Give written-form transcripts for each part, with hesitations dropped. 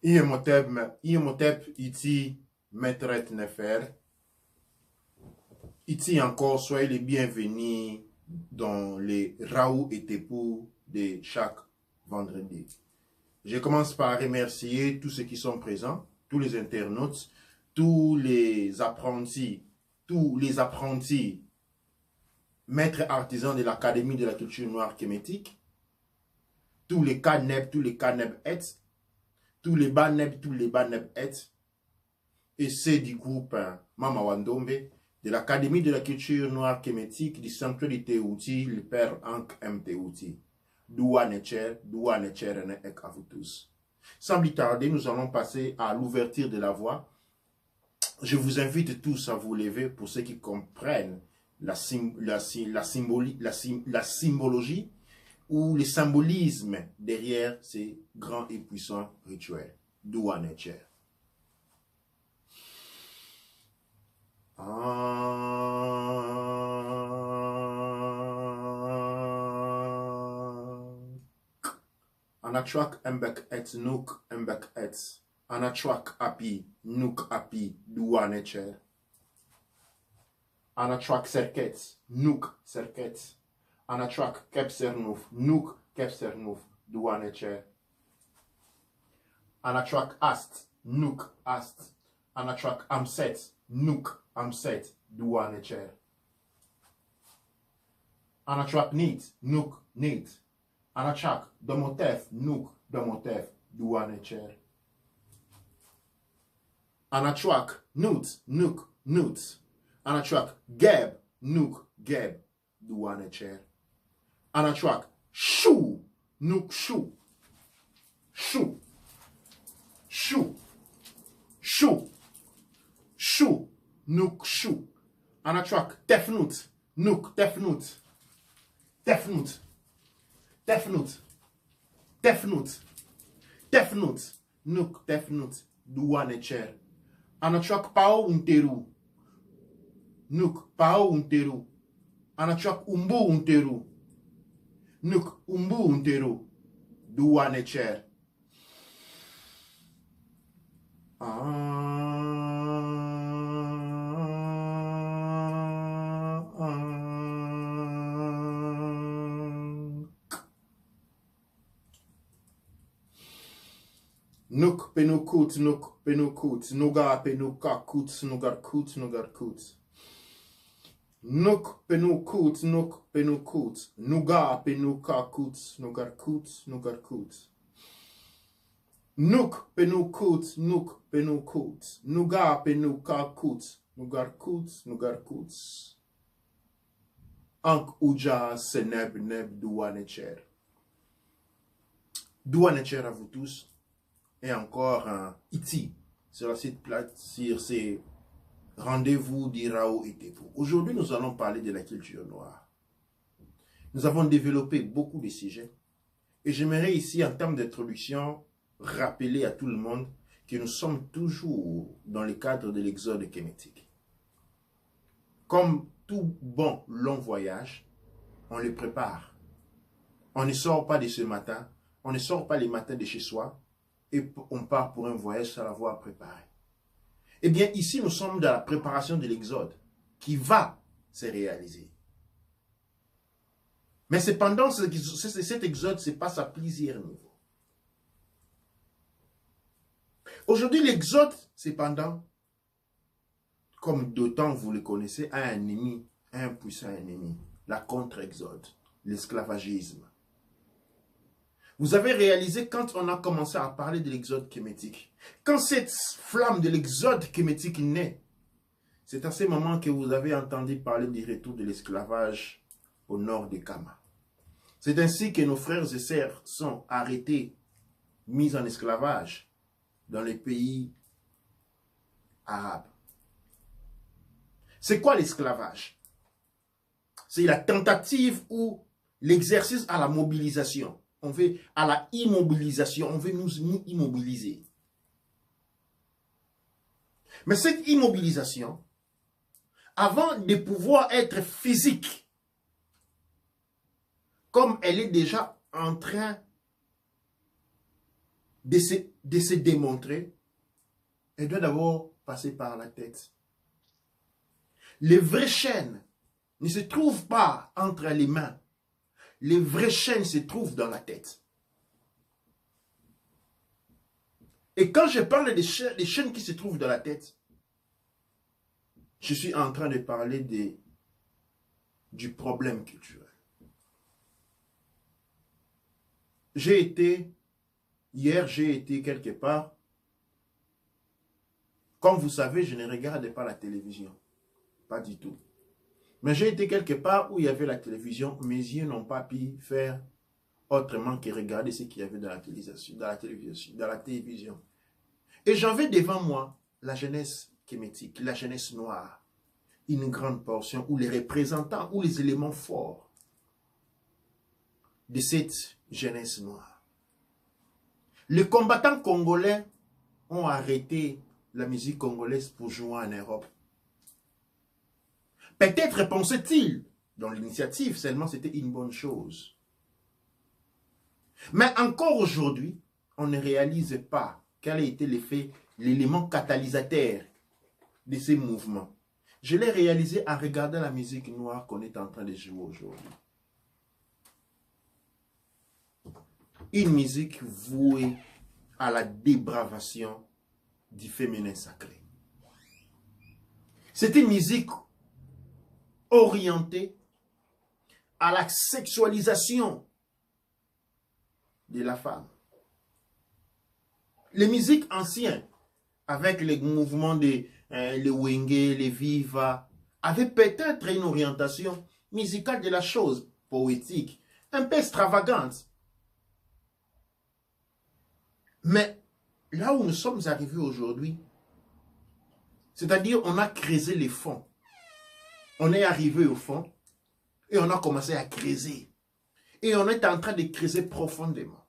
Imhotep iti maîtresse Nefer. Ici encore, soyez les bienvenus dans les Raoult et Tepou de chaque vendredi. Je commence par remercier tous ceux qui sont présents, tous les internautes, tous les apprentis maîtres artisans de l'Académie de la culture noire kémétique, tous les Kaneb, tous les Kaneb-ettes, tous les Baneb-ettes, et ceux du groupe Mama Wandombe, de l'Académie de la culture noire kémétique, du Sanctuaire de Teouti, le père Ank M. Teouti. Doua Necher ek à vous tous. Sans plus tarder, nous allons passer à l'ouverture de la voie. Je vous invite tous à vous lever pour ceux qui comprennent la symbologie ou le symbolisme derrière ces grands et puissants rituels. Doua Necher. Anachwak embek et nouk embek et. Anachwak api nouk api Doua Necher. Anachwak serket nouk serket. Anachwak kepsernouf nouk kepsernouf Doua Necher. Anachwak ast nouk ast. Anachwak amset nouk amset Doua Necher. Anachwak nit nouk nit. Anachak domotef nouk domotef Doua Necher. Anachwak nut nouk nut. Anachwak geb nouk geb Doua Necher. Anachwak chou nouk chou. Chou. Chou. Chou. Chou nouk chou. Anachwak tefnout nouk tefnout. Tefnout. Tefnout. Tefnout. Tefnout. Nouk tefnout Doua Necher. Anachwak pao unteru. Nouk pao unteru. Anachwak umbu unteru. Nouk umbu unteru Doua Necher. Nouk penukut, nouk penukut, noga penukakut, nogarkut, nogarkut. Nouk penukut, nouk penukut, noga penukakut, nogarkut, nogarkut. Nouk penukut, nouk penukut, noga penukakut, nogarkut, nogarkut. Ank uja seneb neb Doua Necher. Doua Necher à vous tous. Et encore Iti sur la site plate, sur ces rendez-vous d'Iraou et Tepou. Aujourd'hui, nous allons parler de la culture noire. Nous avons développé beaucoup de sujets. Et j'aimerais ici, en termes d'introduction, rappeler à tout le monde que nous sommes toujours dans le cadre de l'exode kémétique. Comme tout bon long voyage, on le prépare. On ne sort pas de ce matin, on ne sort pas les matins de chez soi, et on part pour un voyage sans l'avoir préparé. Eh bien, ici, nous sommes dans la préparation de l'exode qui va se réaliser. Mais cependant, cet exode se passe à plusieurs niveaux. Aujourd'hui, l'exode, cependant, comme d'autant vous le connaissez, a un ennemi, un puissant ennemi, la contre-exode, l'esclavagisme. Vous avez réalisé quand on a commencé à parler de l'exode kémétique, quand cette flamme de l'exode kémétique naît, c'est à ce moment que vous avez entendu parler du retour de l'esclavage au nord de Kama. C'est ainsi que nos frères et sœurs sont arrêtés, mis en esclavage dans les pays arabes. C'est quoi l'esclavage? C'est la tentative ou l'exercice à la mobilisation. On veut à la immobilisation, on veut nous immobiliser. Mais cette immobilisation, avant de pouvoir être physique, comme elle est déjà en train de se démontrer, elle doit d'abord passer par la tête. Les vraies chaînes ne se trouvent pas entre les mains. Les vraies chaînes se trouvent dans la tête. Et quand je parle des chaînes qui se trouvent dans la tête, je suis en train de parler du problème culturel. Hier, j'ai été quelque part. Comme vous savez, je ne regarde pas la télévision. Pas du tout. Mais j'ai été quelque part où il y avait la télévision. Mes yeux n'ont pas pu faire autrement que regarder ce qu'il y avait dans la télévision. Et j'avais devant moi la jeunesse kémétique, la jeunesse noire. Une grande portion où les représentants, ou les éléments forts de cette jeunesse noire. Les combattants congolais ont arrêté la musique congolaise pour jouer en Europe. Peut-être pensaient-ils, dans l'initiative, seulement c'était une bonne chose. Mais encore aujourd'hui, on ne réalise pas quel a été l'effet, l'élément catalysateur de ces mouvements. Je l'ai réalisé en regardant la musique noire qu'on est en train de jouer aujourd'hui. Une musique vouée à la dépravation du féminin sacré. C'est une musique orientée à la sexualisation de la femme. Les musiques anciennes, avec les mouvements les Wenge, les Viva, avaient peut-être une orientation musicale de la chose, poétique, un peu extravagante. Mais là où nous sommes arrivés aujourd'hui, c'est-à-dire on a creusé les fonds. On est arrivé au fond et on a commencé à creuser. Et on est en train de creuser profondément.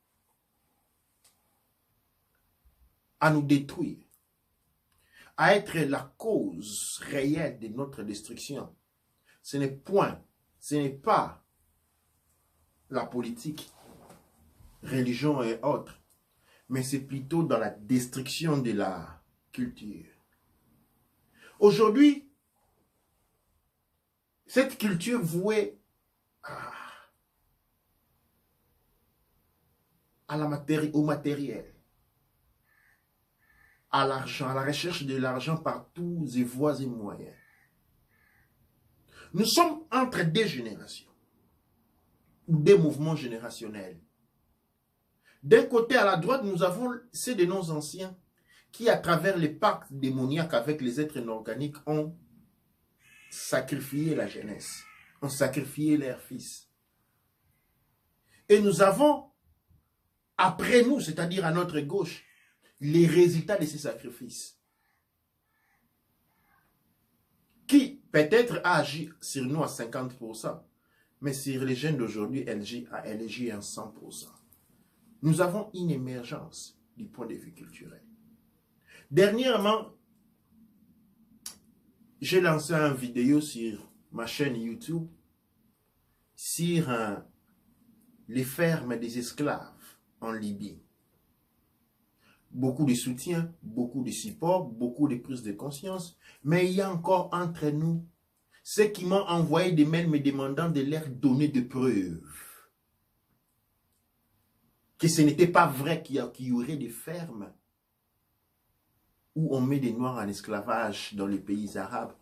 À nous détruire. À être la cause réelle de notre destruction. Ce n'est pas la politique, religion et autres, mais c'est plutôt dans la destruction de la culture. Aujourd'hui, cette culture vouée au matériel, à l'argent, à la recherche de l'argent par tous les voies et moyens. Nous sommes entre deux générations, ou des mouvements générationnels. D'un côté, à la droite, nous avons ceux de nos anciens qui, à travers les pactes démoniaques avec les êtres inorganiques, ont sacrifié la jeunesse, ont sacrifié leurs fils. Et nous avons, après nous, c'est-à-dire à notre gauche, les résultats de ces sacrifices. Qui peut-être a agi sur nous à 50%, mais sur les jeunes d'aujourd'hui, elle agit à 100%. Nous avons une émergence du point de vue culturel. Dernièrement, j'ai lancé une vidéo sur ma chaîne YouTube sur les fermes des esclaves en Libye. Beaucoup de soutien, beaucoup de support, beaucoup de prise de conscience, mais il y a encore entre nous ceux qui m'ont envoyé des mails me demandant de leur donner des preuves que ce n'était pas vrai qu'il y aurait des fermes où on met des Noirs en esclavage dans les pays arabes.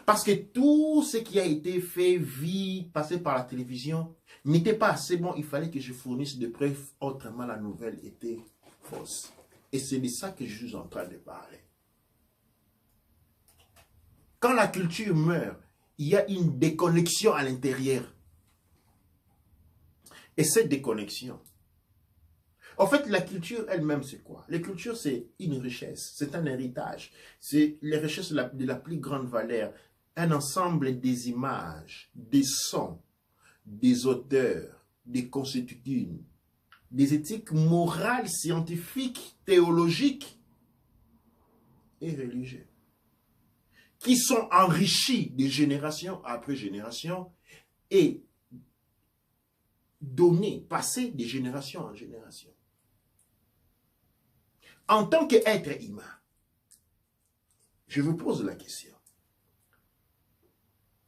Parce que tout ce qui a été fait, passé par la télévision, n'était pas assez bon. Il fallait que je fournisse des preuves, autrement la nouvelle était fausse. Et c'est de ça que je suis en train de parler. Quand la culture meurt, il y a une déconnexion à l'intérieur. Et cette déconnexion, en fait, la culture elle-même, c'est quoi? La culture, c'est une richesse, c'est un héritage. C'est les richesses de la plus grande valeur. Un ensemble des images, des sons, des odeurs, des constitutions, des éthiques morales, scientifiques, théologiques et religieuses, qui sont enrichies de génération après génération et données, passées de génération en génération. En tant qu'être humain, je vous pose la question.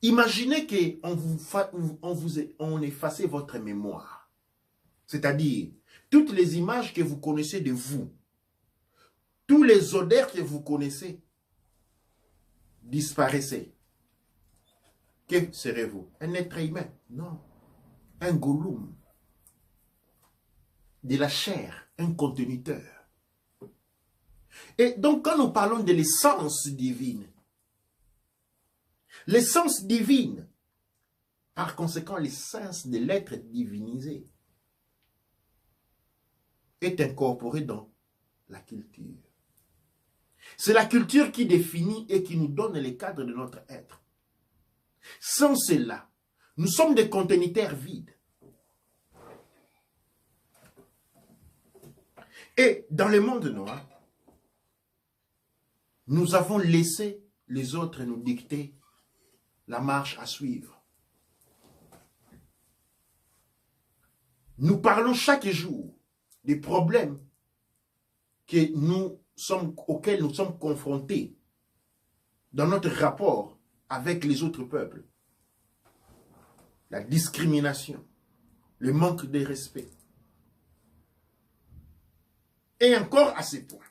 Imaginez qu'on effaçait votre mémoire. C'est-à-dire, toutes les images que vous connaissez de vous, tous les odeurs que vous connaissez, disparaissaient. Que serez-vous? Un être humain? Non. Un gollum. De la chair, un conteneur. Et donc, quand nous parlons de l'essence divine, par conséquent, l'essence de l'être divinisé, est incorporée dans la culture. C'est la culture qui définit et qui nous donne les cadres de notre être. Sans cela, nous sommes des conteniteurs vides. Et dans le monde noir, nous avons laissé les autres nous dicter la marche à suivre. Nous parlons chaque jour des problèmes auxquels nous sommes confrontés dans notre rapport avec les autres peuples. La discrimination, le manque de respect. Et encore à ces points.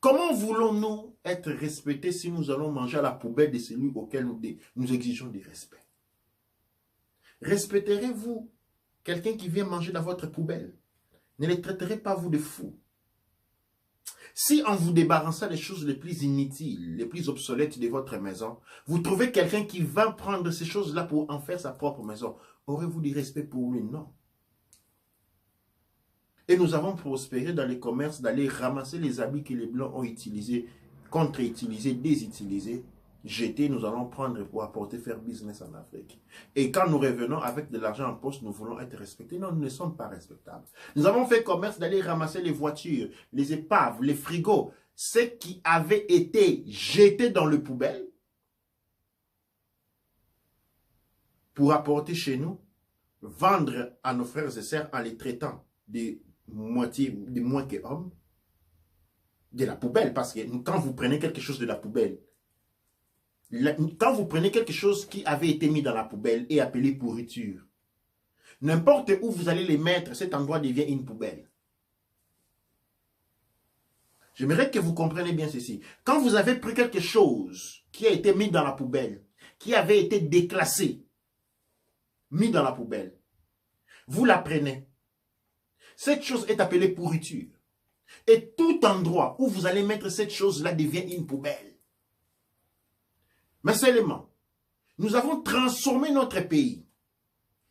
Comment voulons-nous être respectés si nous allons manger à la poubelle de celui auquel nous exigeons du respect? Respecterez-vous quelqu'un qui vient manger dans votre poubelle? Ne les traiterez pas vous de fous. Si en vous débarrassant des choses les plus inutiles, les plus obsolètes de votre maison, vous trouvez quelqu'un qui va prendre ces choses-là pour en faire sa propre maison, aurez-vous du respect pour lui? Non. Et nous avons prospéré dans les commerces d'aller ramasser les habits que les Blancs ont utilisés, contre-utilisés, désutilisés, jetés, nous allons prendre pour apporter faire business en Afrique. Et quand nous revenons avec de l'argent en poche, nous voulons être respectés. Non, nous ne sommes pas respectables. Nous avons fait commerce d'aller ramasser les voitures, les épaves, les frigos, ce qui avait été jeté dans le poubelle pour apporter chez nous, vendre à nos frères et sœurs en les traitant de moins que hommes, de la poubelle. Parce que quand vous prenez quelque chose de la poubelle, quand vous prenez quelque chose qui avait été mis dans la poubelle et appelé pourriture, n'importe où vous allez les mettre, cet endroit devient une poubelle. J'aimerais que vous compreniez bien ceci. Quand vous avez pris quelque chose qui a été mis dans la poubelle, qui avait été déclassé, mis dans la poubelle, vous la prenez. Cette chose est appelée pourriture. Et tout endroit où vous allez mettre cette chose-là devient une poubelle. Mais seulement, nous avons transformé notre pays.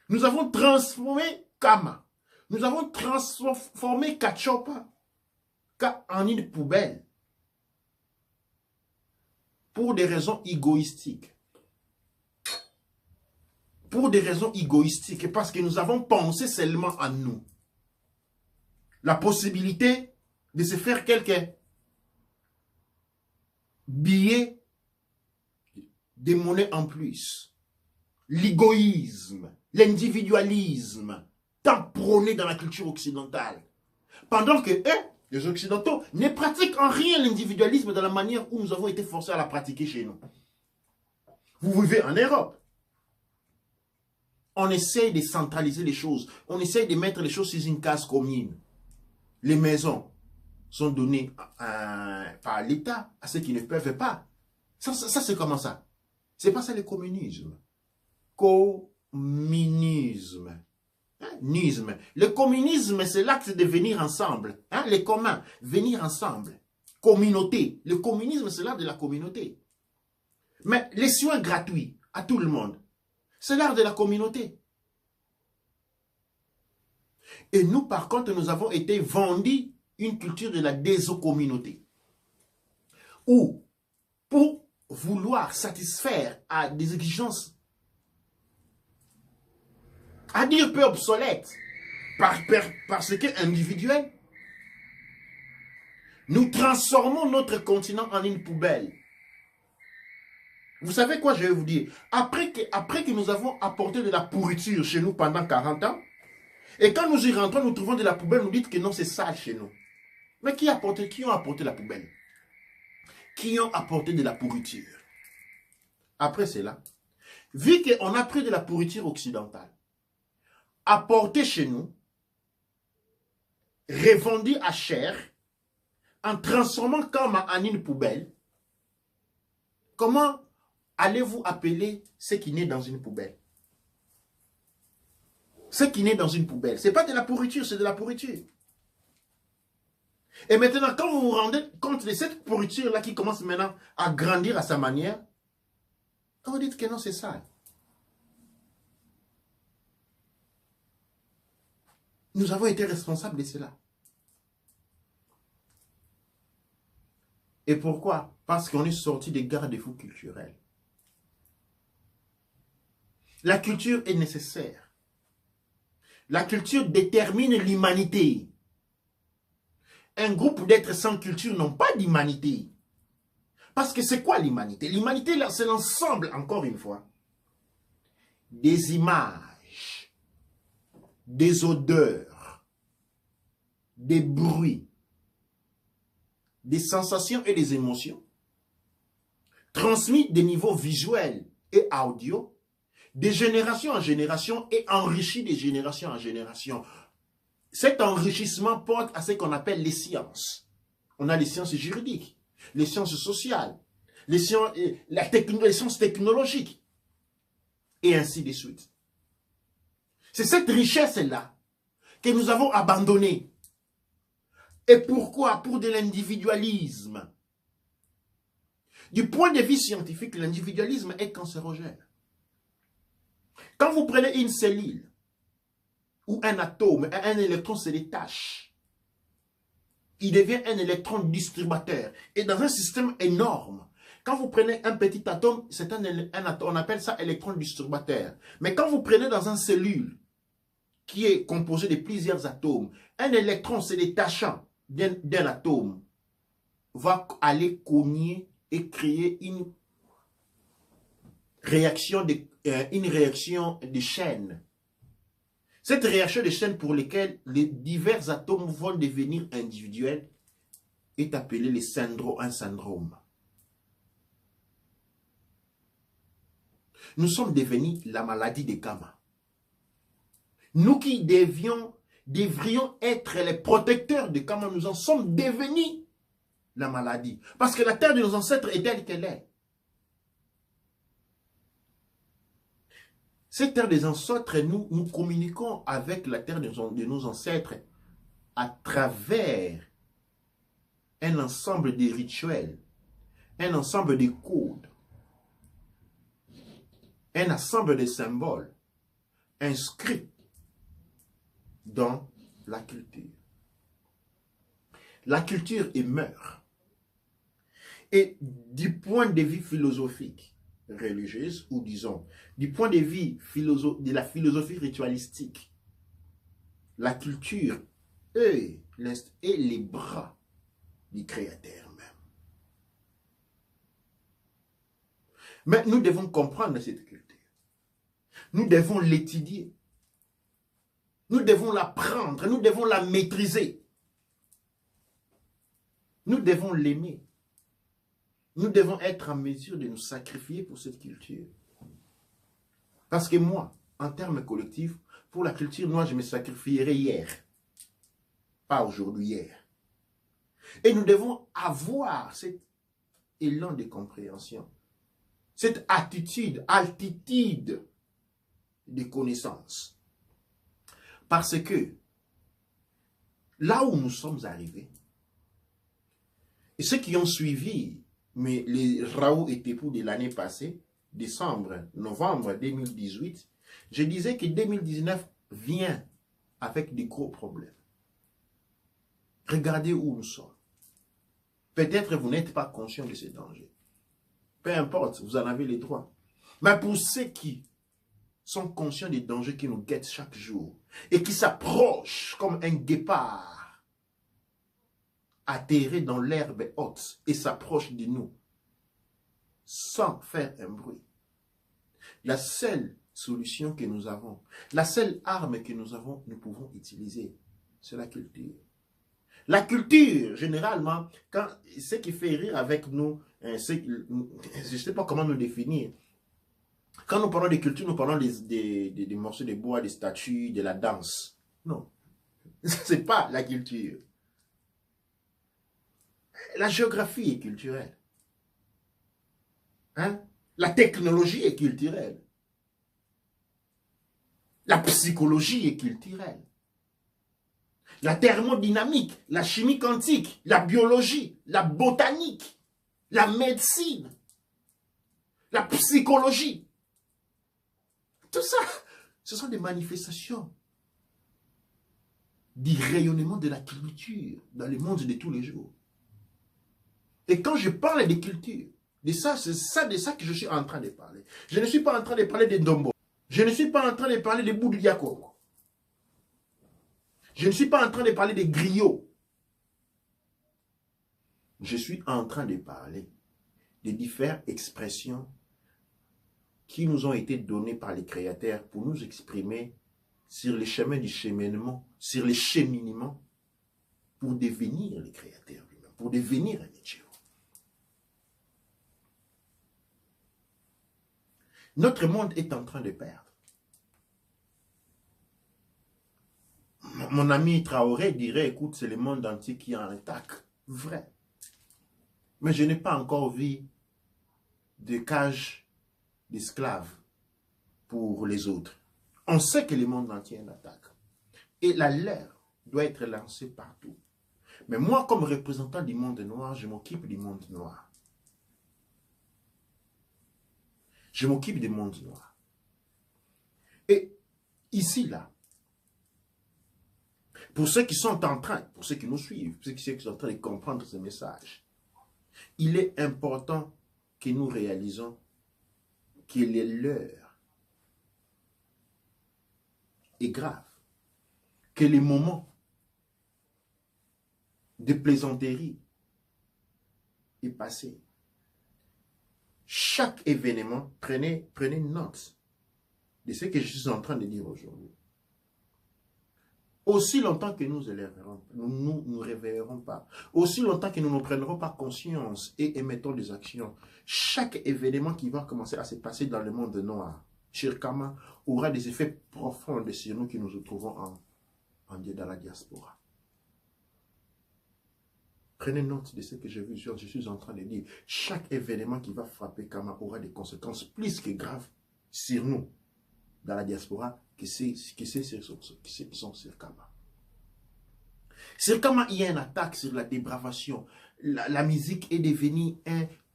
Nous avons transformé Kama. Nous avons transformé Kachopa en une poubelle. Pour des raisons égoïstiques. Pour des raisons égoïstiques. Parce que nous avons pensé seulement à nous. La possibilité de se faire quelques billets de monnaie en plus. L'égoïsme, l'individualisme, tant prôné dans la culture occidentale. Pendant que eux, les Occidentaux, ne pratiquent en rien l'individualisme de la manière où nous avons été forcés à la pratiquer chez nous. Vous vivez en Europe. On essaye de centraliser les choses. On essaye de mettre les choses sur une case commune. Les maisons sont données par l'État à ceux qui ne peuvent pas. Ça c'est comment ça? C'est pas ça le communisme. Communisme. Nisme. Le communisme, c'est l'acte de venir ensemble. Les communs, venir ensemble. Communauté. Le communisme, c'est l'art de la communauté. Mais les soins gratuits à tout le monde, c'est l'art de la communauté. Et nous, par contre, nous avons été vendus une culture de la désocommunauté. Où, pour vouloir satisfaire à des exigences, à dire peu obsolètes, parce que individuelles, nous transformons notre continent en une poubelle. Vous savez quoi, je vais vous dire? Après que nous avons apporté de la pourriture chez nous pendant 40 ans, Et quand nous y rentrons, nous trouvons de la poubelle, nous dites que non, c'est sale chez nous. Mais qui ont apporté la poubelle? Qui ont apporté de la pourriture? Après cela, vu qu'on a pris de la pourriture occidentale, apportée chez nous, revendue à cher, en transformant comme en une poubelle, comment allez-vous appeler ce qui naît dans une poubelle? Ce qui naît dans une poubelle, ce n'est pas de la pourriture, c'est de la pourriture. Et maintenant, quand vous vous rendez compte de cette pourriture-là qui commence maintenant à grandir à sa manière, vous dites que non, c'est sale. Nous avons été responsables de cela. Et pourquoi? Parce qu'on est sorti des garde-fous culturels. La culture est nécessaire. La culture détermine l'humanité. Un groupe d'êtres sans culture n'ont pas d'humanité. Parce que c'est quoi l'humanité? L'humanité, c'est l'ensemble, encore une fois, des images, des odeurs, des bruits, des sensations et des émotions, transmis des niveaux visuels et audio, de génération en génération et enrichi de génération en génération. Cet enrichissement porte à ce qu'on appelle les sciences. On a les sciences juridiques, les sciences sociales, les sciences technologiques, et ainsi de suite. C'est cette richesse-là que nous avons abandonnée. Et pourquoi? Pour de l'individualisme. Du point de vue scientifique, l'individualisme est cancérogène. Quand vous prenez une cellule, ou un atome, un électron se détache, il devient un électron distributeur. Et dans un système énorme, quand vous prenez un petit atome, c'est un atome, on appelle ça électron distributeur. Mais quand vous prenez dans une cellule qui est composée de plusieurs atomes, un électron se détachant d'un atome va aller cogner et créer une réaction de chaîne. Cette réaction de chaîne pour laquelle les divers atomes vont devenir individuels est appelée un syndrome. Nous sommes devenus la maladie des gamma. Nous qui devrions être les protecteurs de gamma, nous en sommes devenus la maladie. Parce que la terre de nos ancêtres est telle qu'elle est. Cette terre des ancêtres, nous communiquons avec la terre de nos ancêtres à travers un ensemble de rituels, un ensemble de codes, un ensemble de symboles inscrits dans la culture. La culture meurt. Et du point de vue philosophique, religieuse, ou disons, du point de vue de la philosophie ritualistique, la culture est les bras du Créateur même. Mais nous devons comprendre cette culture. Nous devons l'étudier. Nous devons l'apprendre. Nous devons la maîtriser. Nous devons l'aimer. Nous devons être en mesure de nous sacrifier pour cette culture. Parce que moi, en termes collectifs, pour la culture noire, je me sacrifierai hier. Pas aujourd'hui, hier. Et nous devons avoir cet élan de compréhension. Cette altitude de connaissance. Parce que là où nous sommes arrivés, et ceux qui ont suivi les Raoult et Tepou de l'année passée, novembre 2018, je disais que 2019 vient avec des gros problèmes. Regardez où nous sommes. Peut-être vous n'êtes pas conscient de ces dangers. Peu importe, vous en avez les droits. Mais pour ceux qui sont conscients des dangers qui nous guettent chaque jour et qui s'approchent comme un guépard atterré dans l'herbe haute et s'approche de nous sans faire un bruit. La seule solution que nous avons, la seule arme que nous pouvons utiliser, c'est la culture. La culture, généralement, ce qui fait rire avec nous, je ne sais pas comment nous définir. Quand nous parlons de culture, nous parlons des morceaux de bois, des statues, de la danse. Non, ce n'est pas la culture. La géographie est culturelle. Hein? La technologie est culturelle. La psychologie est culturelle. La thermodynamique, la chimie quantique, la biologie, la botanique, la médecine, la psychologie. Tout ça, ce sont des manifestations du rayonnement de la culture dans le monde de tous les jours. Et quand je parle de culture, c'est de ça que je suis en train de parler. Je ne suis pas en train de parler de Ndombo. Je ne suis pas en train de parler de Boudou Diako. Je ne suis pas en train de parler des griots. Je suis en train de parler des différentes expressions qui nous ont été données par les créateurs pour nous exprimer sur les chemins du cheminement, sur les cheminements, pour devenir les créateurs lui-même, pour devenir un Dieu. Notre monde est en train de perdre. Mon ami Traoré dirait, écoute, c'est le monde entier qui est en attaque. Vrai. Mais je n'ai pas encore vu de cage d'esclaves pour les autres. On sait que le monde entier est en attaque. Et la leur doit être lancée partout. Mais moi, comme représentant du monde noir, je m'occupe du monde noir. Je m'occupe du monde noir. Et ici, là, pour ceux qui sont en train, pour ceux qui nous suivent, pour ceux qui sont en train de comprendre ce message, il est important que nous réalisons que l'heure est grave, que les moments de plaisanterie est passé. Chaque événement, prenez note de ce que je suis en train de dire aujourd'hui. Aussi longtemps que nous ne réveillerons pas, aussi longtemps que nous ne prendrons pas conscience et émettons des actions, chaque événement qui va commencer à se passer dans le monde noir, Shirkama, aura des effets profonds sur nous qui nous retrouvons dans la diaspora. Prenez note de ce que je suis en train de dire. Chaque événement qui va frapper Kama aura des conséquences plus que graves sur nous, dans la diaspora, qui sont sur Kama. Sur Kama, il y a une attaque sur la dépravation. La musique est devenue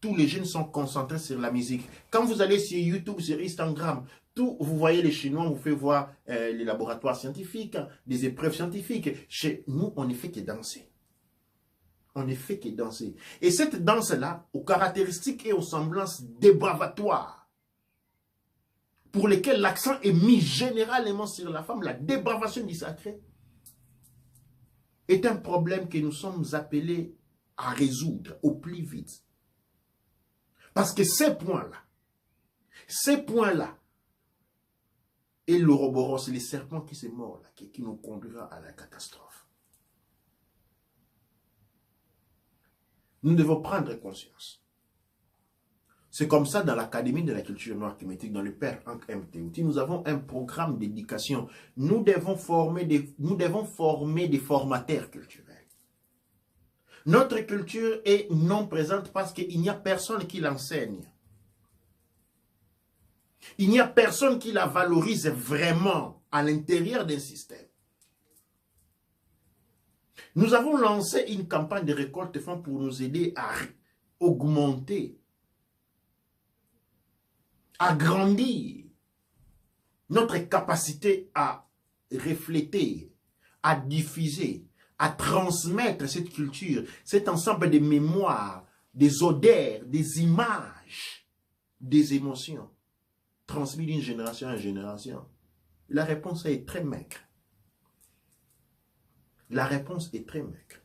tous les jeunes sont concentrés sur la musique. Quand vous allez sur YouTube, sur Instagram, vous voyez les Chinois, vous fait voir les laboratoires scientifiques, des épreuves scientifiques. Chez nous, on ne fait que danser. On ne fait que danser. Et cette danse-là, aux caractéristiques et aux semblances débravatoires, pour lesquelles l'accent est mis généralement sur la femme, la dépravation du sacré, est un problème que nous sommes appelés à résoudre au plus vite. Parce que ces points-là, et l'ouroboros, les serpents qui se mordent, qui nous conduira à la catastrophe. Nous devons prendre conscience. C'est comme ça dans l'Académie de la culture noire climatique, dans le Père Hank MTOT, nous avons un programme d'éducation. Nous devons former des formateurs culturels. Notre culture est non présente parce qu'il n'y a personne qui l'enseigne. Il n'y a personne qui la valorise vraiment à l'intérieur d'un système. Nous avons lancé une campagne de récolte de fonds pour nous aider à augmenter, à grandir notre capacité à refléter, à diffuser, à transmettre cette culture, cet ensemble de mémoires, des odeurs, des images, des émotions, transmis d'une génération à génération. La réponse est très maigre. La réponse est très maigre.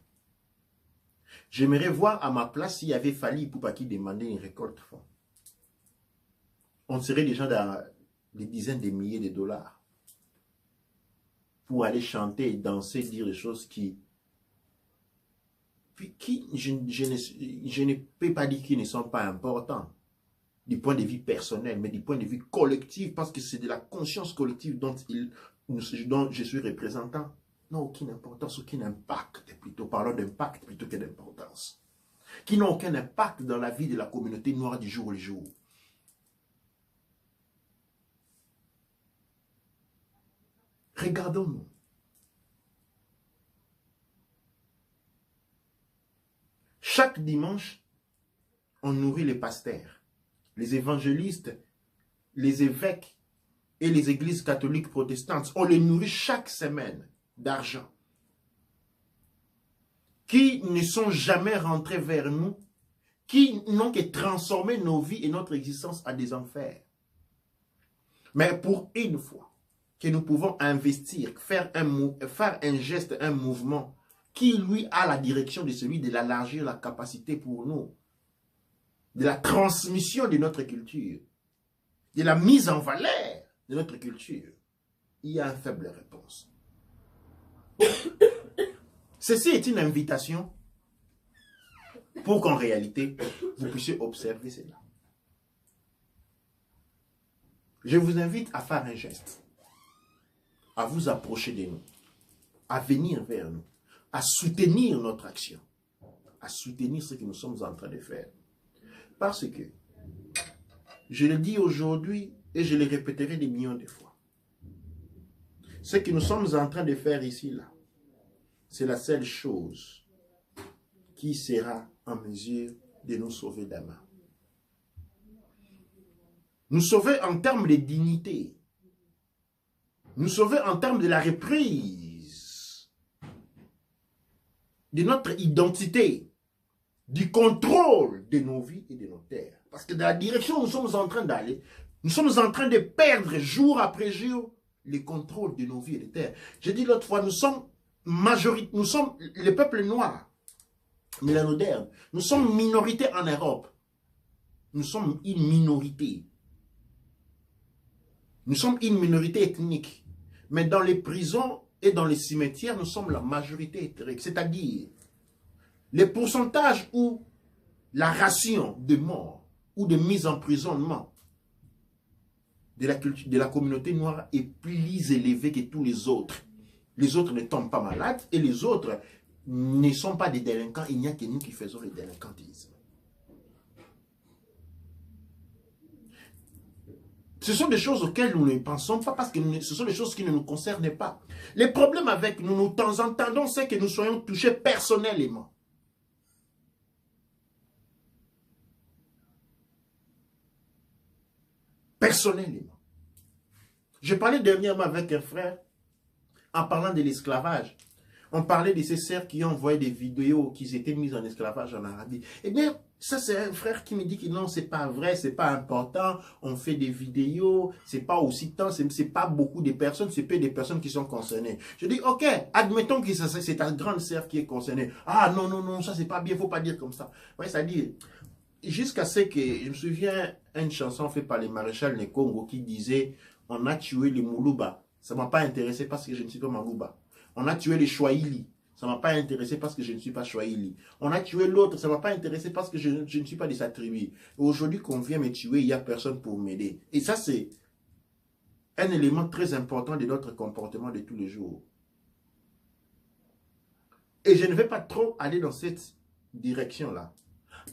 J'aimerais voir à ma place s'il y avait Fally Ipupa qui demandait une récolte de fonds. On serait déjà des dizaines de milliers de dollars pour aller chanter, danser, dire des choses je ne peux pas dire qu'ils ne sont pas importants du point de vue personnel, mais du point de vue collectif, parce que c'est de la conscience collective dont je suis représentant. N'ont aucune importance, aucun impact, plutôt parlons d'impact plutôt que d'importance, qui n'ont aucun impact dans la vie de la communauté noire du jour au jour. Regardons-nous. Chaque dimanche, on nourrit les pasteurs, les évangélistes, les évêques et les églises catholiques protestantes. On les nourrit chaque semaine d'argent qui ne sont jamais rentrés vers nous, qui n'ont que transformé nos vies et notre existence à des enfers. Mais pour une fois que nous pouvons investir, faire un geste, un mouvement qui lui a la direction de celui de l'élargir la capacité pour nous, de la transmission de notre culture, de la mise en valeur de notre culture, il y a une faible réponse. Ceci est une invitation pour qu'en réalité, vous puissiez observer cela. Je vous invite à faire un geste, à vous approcher de nous, à venir vers nous, à soutenir notre action, à soutenir ce que nous sommes en train de faire. Parce que, je le dis aujourd'hui et je le répéterai des millions de fois, ce que nous sommes en train de faire ici, là, c'est la seule chose qui sera en mesure de nous sauver d'Ama. Nous sauver en termes de dignité, nous sauver en termes de la reprise de notre identité, du contrôle de nos vies et de nos terres. Parce que dans la direction où nous sommes en train d'aller, nous sommes en train de perdre jour après jour le contrôle de nos vies et des terres. J'ai dit l'autre fois, nous sommes le peuple noir, mélanoderme, nous sommes minorité en Europe. Nous sommes une minorité. Nous sommes une minorité ethnique. Mais dans les prisons et dans les cimetières, nous sommes la majorité ethnique. C'est-à-dire, les pourcentages où la ration de mort ou de mise en emprisonnement de la communauté noire est plus élevé que tous les autres. Les autres ne tombent pas malades et les autres ne sont pas des délinquants. Il n'y a que nous qui faisons le délinquantisme. Ce sont des choses auxquelles nous ne pensons pas parce que ce sont des choses qui ne nous concernent pas. Les problèmes avec nous, de temps en temps, c'est que nous soyons touchés personnellement. Personnellement. Je parlais dernièrement avec un frère en parlant de l'esclavage. On parlait de ces sœurs qui ont envoyé des vidéos qui étaient mises en esclavage en Arabie. Eh bien, ça c'est un frère qui me dit que non, c'est pas vrai, c'est pas important, on fait des vidéos, c'est pas aussi tant, c'est pas beaucoup de personnes, c'est peu de personnes qui sont concernées. Je dis, ok, admettons que c'est ta grande sœur qui est concernée. Ah non, non, non, ça c'est pas bien, faut pas dire comme ça. Ouais, c'est-à-dire, jusqu'à ce que, je me souviens, une chanson faite par les maréchals de Congo qui disait, on a tué les Moulouba. Ça ne m'a pas intéressé parce que je ne suis pas Malouba. On a tué les Chouaïli. Ça ne m'a pas intéressé parce que je ne suis pas Chouaïli. On a tué l'autre. Ça ne m'a pas intéressé parce que je ne suis pas de sa tribu. Aujourd'hui qu'on vient me tuer, il n'y a personne pour m'aider. Et ça, c'est un élément très important de notre comportement de tous les jours. Et je ne vais pas trop aller dans cette direction-là.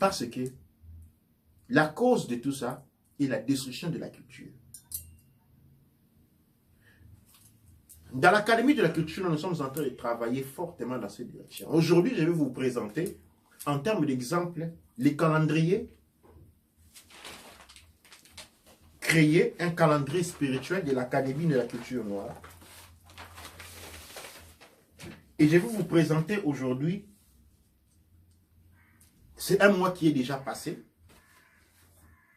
Parce que la cause de tout ça est la destruction de la culture. Dans l'Académie de la culture, nous sommes en train de travailler fortement dans cette direction. Aujourd'hui, je vais vous présenter, en termes d'exemple, les calendriers. Créer un calendrier spirituel de l'Académie de la culture noire. Et je vais vous présenter aujourd'hui, c'est un mois qui est déjà passé.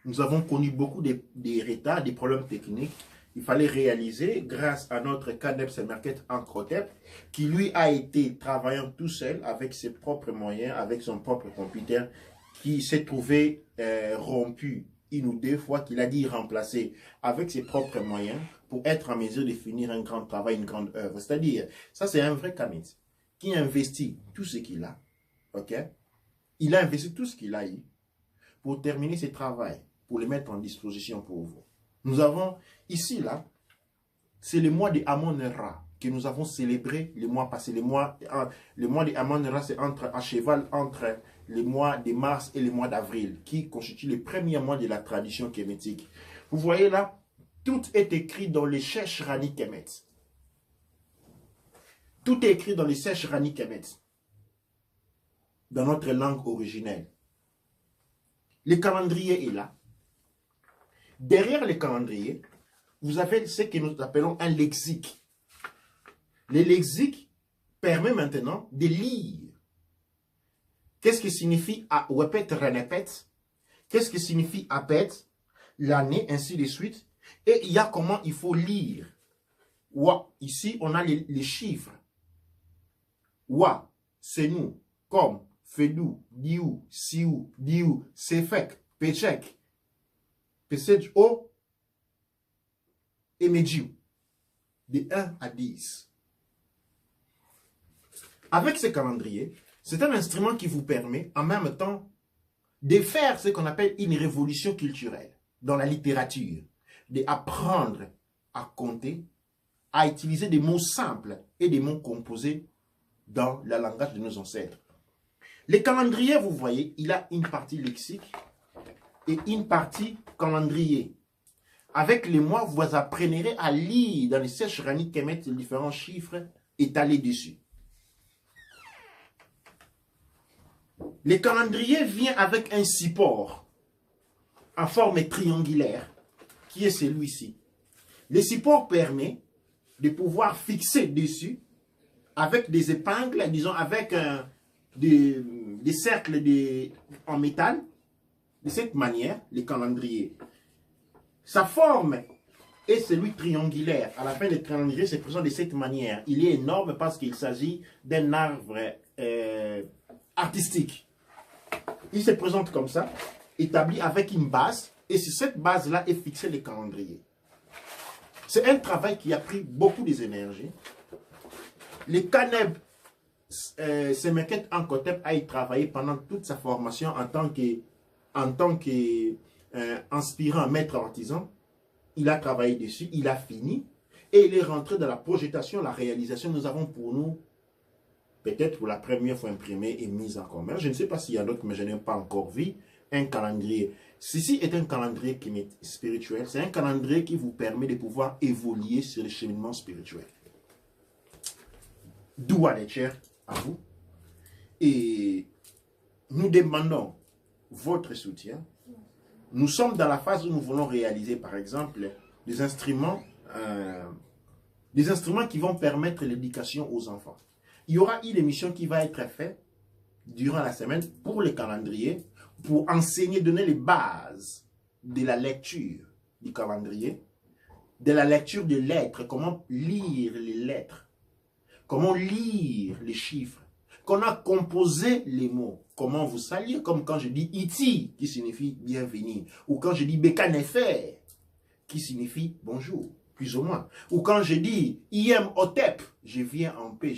Nous avons connu beaucoup de retards, des problèmes techniques. Il fallait réaliser, grâce à notre CANEPS Market en Crotep, qui lui a été travaillant tout seul avec ses propres moyens, avec son propre computer, qui s'est trouvé rompu une ou deux fois qu'il a dit remplacer avec ses propres moyens pour être en mesure de finir un grand travail, une grande œuvre. C'est-à-dire, ça c'est un vrai Kemet qui investit tout ce qu'il a, ok? Il a investi tout ce qu'il a eu pour terminer ses travaux, pour les mettre en disposition pour vous. Nous avons ici, là, c'est le mois de Amon-Ra que nous avons célébré le mois passé. Le mois de Amon-Ra, c'est à cheval entre le mois de mars et le mois d'avril, qui constitue le premier mois de la tradition kémétique. Vous voyez là, tout est écrit dans les Shesh Rani Kemet. Tout est écrit dans les Shesh Rani Kemet, dans notre langue originelle. Le calendrier est là. Derrière le calendrier, vous avez ce que nous appelons un lexique. Le lexique permet maintenant de lire. Qu'est-ce que signifie Wepet Renepet? Qu'est-ce que signifie Apet? L'année, ainsi de suite. Et il y a comment il faut lire. Wa, ici, on a les chiffres. Wa, c'est nous, comme, Fedou, Diou, Siou, Diou, Sefek, Pechek, Pesej O et Medjiou. De 1 à 10. Avec ce calendrier, c'est un instrument qui vous permet en même temps de faire ce qu'on appelle une révolution culturelle dans la littérature, d'apprendre à compter, à utiliser des mots simples et des mots composés dans le langage de nos ancêtres. Le calendrier, vous voyez, il a une partie lexique et une partie calendrier. Avec les mois, vous apprendrez à lire dans les Shesh Rani Kemet les différents chiffres étalés dessus. Le calendrier vient avec un support en forme triangulaire, qui est celui-ci. Le support permet de pouvoir fixer dessus avec des épingles, disons avec des cercles en métal, de cette manière, le calendrier. Sa forme est celui triangulaire. À la fin, le calendrier se présente de cette manière. Il est énorme parce qu'il s'agit d'un arbre artistique. Il se présente comme ça, établi avec une base, et sur cette base-là est fixé le calendrier. C'est un travail qui a pris beaucoup d'énergie. Le Kaneb Semeket Ankotep a travaillé pendant toute sa formation en tant qu'inspirant maître artisan. Il a travaillé dessus, il a fini, et il est rentré dans la projetation, la réalisation. Nous avons pour nous, peut-être pour la première fois imprimé et mis en commun. Je ne sais pas s'il y a d'autres, mais je n'ai pas encore vu un calendrier. Ceci est un calendrier qui est spirituel. C'est un calendrier qui vous permet de pouvoir évoluer sur le cheminement spirituel. Doua les chers à vous. Et nous demandons votre soutien. Nous sommes dans la phase où nous voulons réaliser, par exemple, des instruments qui vont permettre l'éducation aux enfants. Il y aura une émission qui va être faite durant la semaine pour le calendrier, pour enseigner, donner les bases de la lecture du calendrier, de la lecture des lettres, comment lire les lettres, comment lire les chiffres, comment composer les mots, comment vous saluer, comme quand je dis iti, qui signifie bienvenue, ou quand je dis bekanefer, qui signifie bonjour. Plus ou moins. Ou quand je dis Iem Otep, je viens en paix,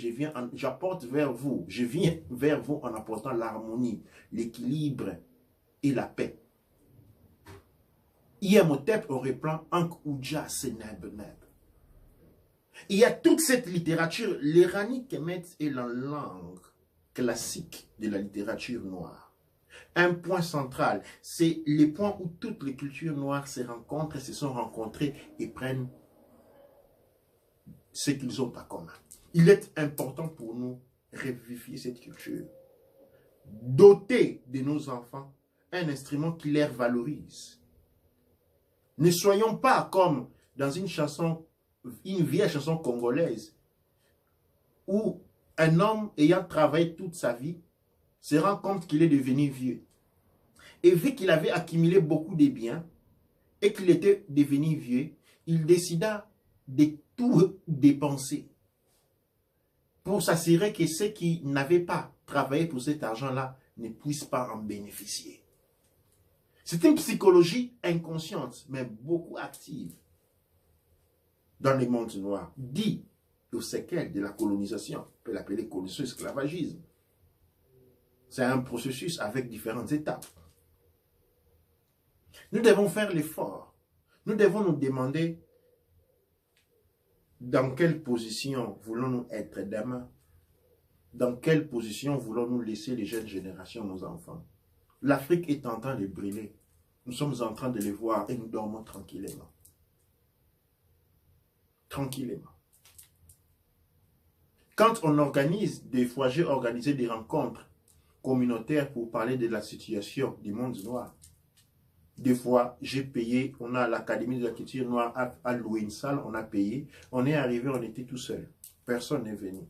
j'apporte vers vous, je viens vers vous en apportant l'harmonie, l'équilibre et la paix. Iem Otep, on reprend Ank Uja Seneb Neb. Il y a toute cette littérature. L'Irani Kemet est la langue classique de la littérature noire. Un point central, c'est le point où toutes les cultures noires se rencontrent, se sont rencontrées et prennent ce qu'ils ont en commun. Il est important pour nous revivifier cette culture, doter de nos enfants un instrument qui les valorise. Ne soyons pas comme dans une vieille chanson congolaise, où un homme ayant travaillé toute sa vie se rend compte qu'il est devenu vieux. Et vu qu'il avait accumulé beaucoup de biens et qu'il était devenu vieux, il décida de tout dépenser pour s'assurer que ceux qui n'avaient pas travaillé pour cet argent-là ne puissent pas en bénéficier. C'est une psychologie inconsciente, mais beaucoup active dans les mondes noirs, dit aux séquelles de la colonisation. On peut l'appeler colonisation, esclavagisme. C'est un processus avec différentes étapes. Nous devons faire l'effort. Nous devons nous demander dans quelle position voulons-nous être demain? Dans quelle position voulons-nous laisser les jeunes générations, nos enfants? L'Afrique est en train de brûler. Nous sommes en train de les voir et nous dormons tranquillement. Tranquillement. Quand on organise, des fois j'ai organisé des rencontres communautaires pour parler de la situation du monde noir. Des fois, j'ai payé, on a l'Académie de la culture noire à louer une salle, on a payé, on est arrivé, on était tout seul. Personne n'est venu.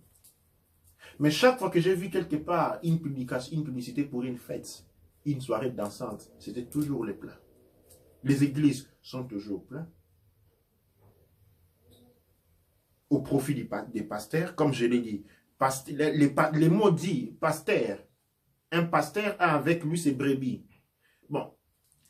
Mais chaque fois que j'ai vu quelque part une publication, une publicité pour une fête, une soirée dansante, c'était toujours les pleins. Les églises sont toujours pleines. Au profit des pasteurs, comme je l'ai dit, les mots dits, pasteur, un pasteur a avec lui ses brebis. Bon,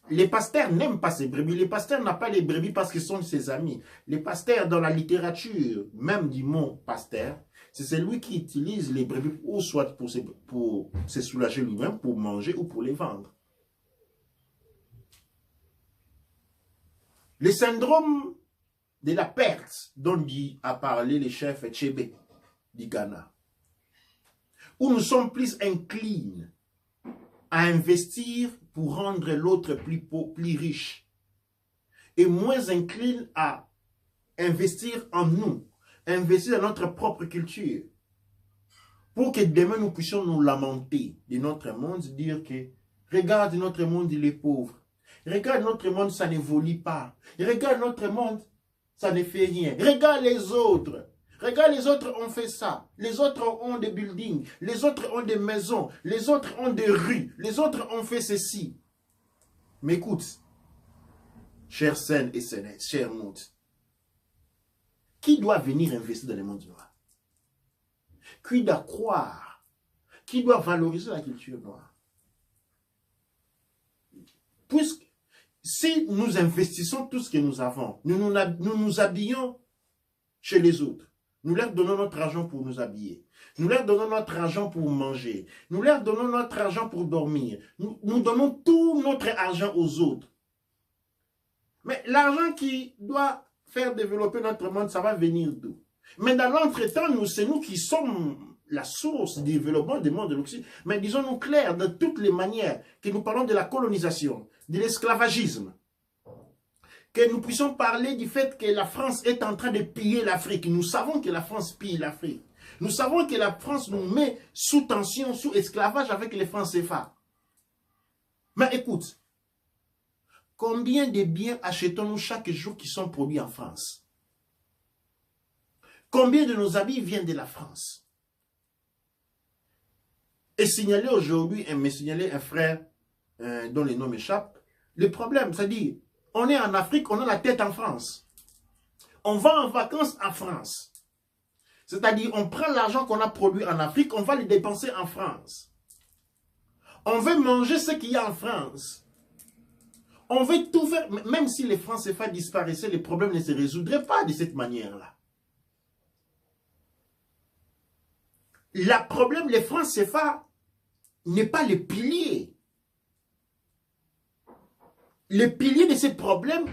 les pasteurs n'aiment pas ces brebis. Les pasteurs n'ont pas les brebis parce qu'ils sont ses amis. Les pasteurs, dans la littérature, même du mot pasteur, c'est celui qui utilise les brebis ou soit pour se soulager lui-même, pour manger ou pour les vendre. Le syndrome de la perte dont a parlé le chef Tchébé du Ghana, où nous sommes plus inclines à investir pour rendre l'autre plus riche et moins inclines à investir en nous, investir dans notre propre culture, pour que demain nous puissions nous lamenter de notre monde, dire que regarde notre monde, il est pauvre, regarde notre monde, ça n'évolue pas, regarde notre monde, ça ne fait rien, regarde les autres. Regarde, les autres ont fait ça. Les autres ont des buildings. Les autres ont des maisons. Les autres ont des rues. Les autres ont fait ceci. Mais écoute, chers Sen et Senes, chers monde, qui doit venir investir dans le monde noir? Qui doit croire? Qui doit valoriser la culture noire? Puisque si nous investissons tout ce que nous avons, nous nous habillons chez les autres. Nous leur donnons notre argent pour nous habiller. Nous leur donnons notre argent pour manger. Nous leur donnons notre argent pour dormir. Nous donnons tout notre argent aux autres. Mais l'argent qui doit faire développer notre monde, ça va venir d'où? Mais dans l'entretemps, c'est nous qui sommes la source du développement du monde de l'Occident. Mais disons-nous clair, de toutes les manières que nous parlons de la colonisation, de l'esclavagisme, que nous puissions parler du fait que la France est en train de piller l'Afrique. Nous savons que la France pille l'Afrique. Nous savons que la France nous met sous tension, sous esclavage avec les francs CFA. Mais écoute, combien de biens achetons-nous chaque jour qui sont produits en France? Combien de nos habits viennent de la France? Et signaler aujourd'hui, me signaler un frère dont le nom m'échappe, le problème, c'est-à-dire, on est en Afrique, on a la tête en France. On va en vacances en France. C'est-à-dire, on prend l'argent qu'on a produit en Afrique, on va le dépenser en France. On veut manger ce qu'il y a en France. On veut tout faire, même si les francs CFA disparaissaient, les problèmes ne se résoudraient pas de cette manière-là. Le problème, les francs CFA n'est pas le pilier. Le pilier de ces problèmes,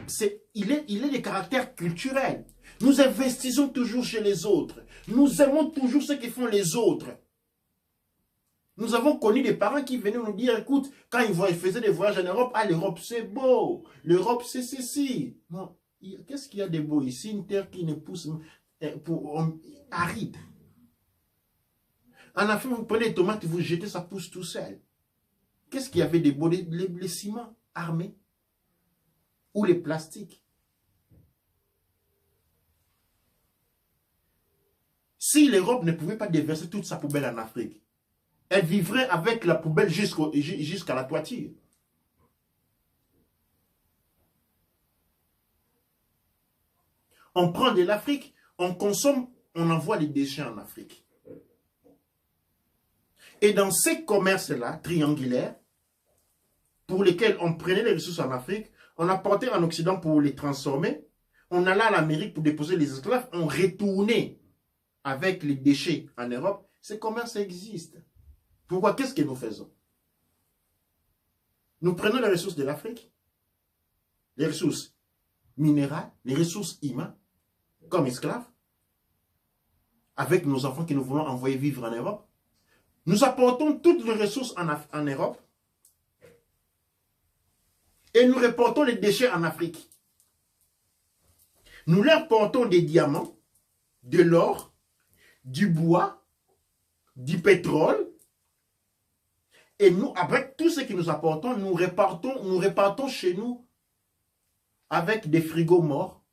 il est de caractère culturel. Nous investissons toujours chez les autres. Nous aimons toujours ce que font les autres. Nous avons connu des parents qui venaient nous dire, écoute, quand ils faisaient des voyages en Europe, ah, l'Europe c'est beau, l'Europe c'est ceci. Non, qu'est-ce qu'il y a de beau ici? Une terre qui ne pousse aride. En Afrique, vous prenez les tomates, vous jetez, ça pousse tout seul. Qu'est-ce qu'il y avait de beau? Les ciments armés. Ou les plastiques. Si l'Europe ne pouvait pas déverser toute sa poubelle en Afrique, elle vivrait avec la poubelle jusqu'à la toiture. On prend de l'Afrique, on consomme, on envoie les déchets en Afrique. Et dans ces commerces-là, triangulaires, pour lesquels on prenait les ressources en Afrique, on apportait en Occident pour les transformer, on allait en Amérique pour déposer les esclaves, on retournait avec les déchets en Europe. Ces commerces existent. Pourquoi? Qu'est-ce que nous faisons? Nous prenons les ressources de l'Afrique, les ressources minérales, les ressources humaines, comme esclaves, avec nos enfants que nous voulons envoyer vivre en Europe. Nous apportons toutes les ressources en Europe et nous reportons les déchets en Afrique. Nous leur portons des diamants, de l'or, du bois, du pétrole. Et nous, avec tout ce que nous apportons, nous repartons chez nous avec des frigos morts,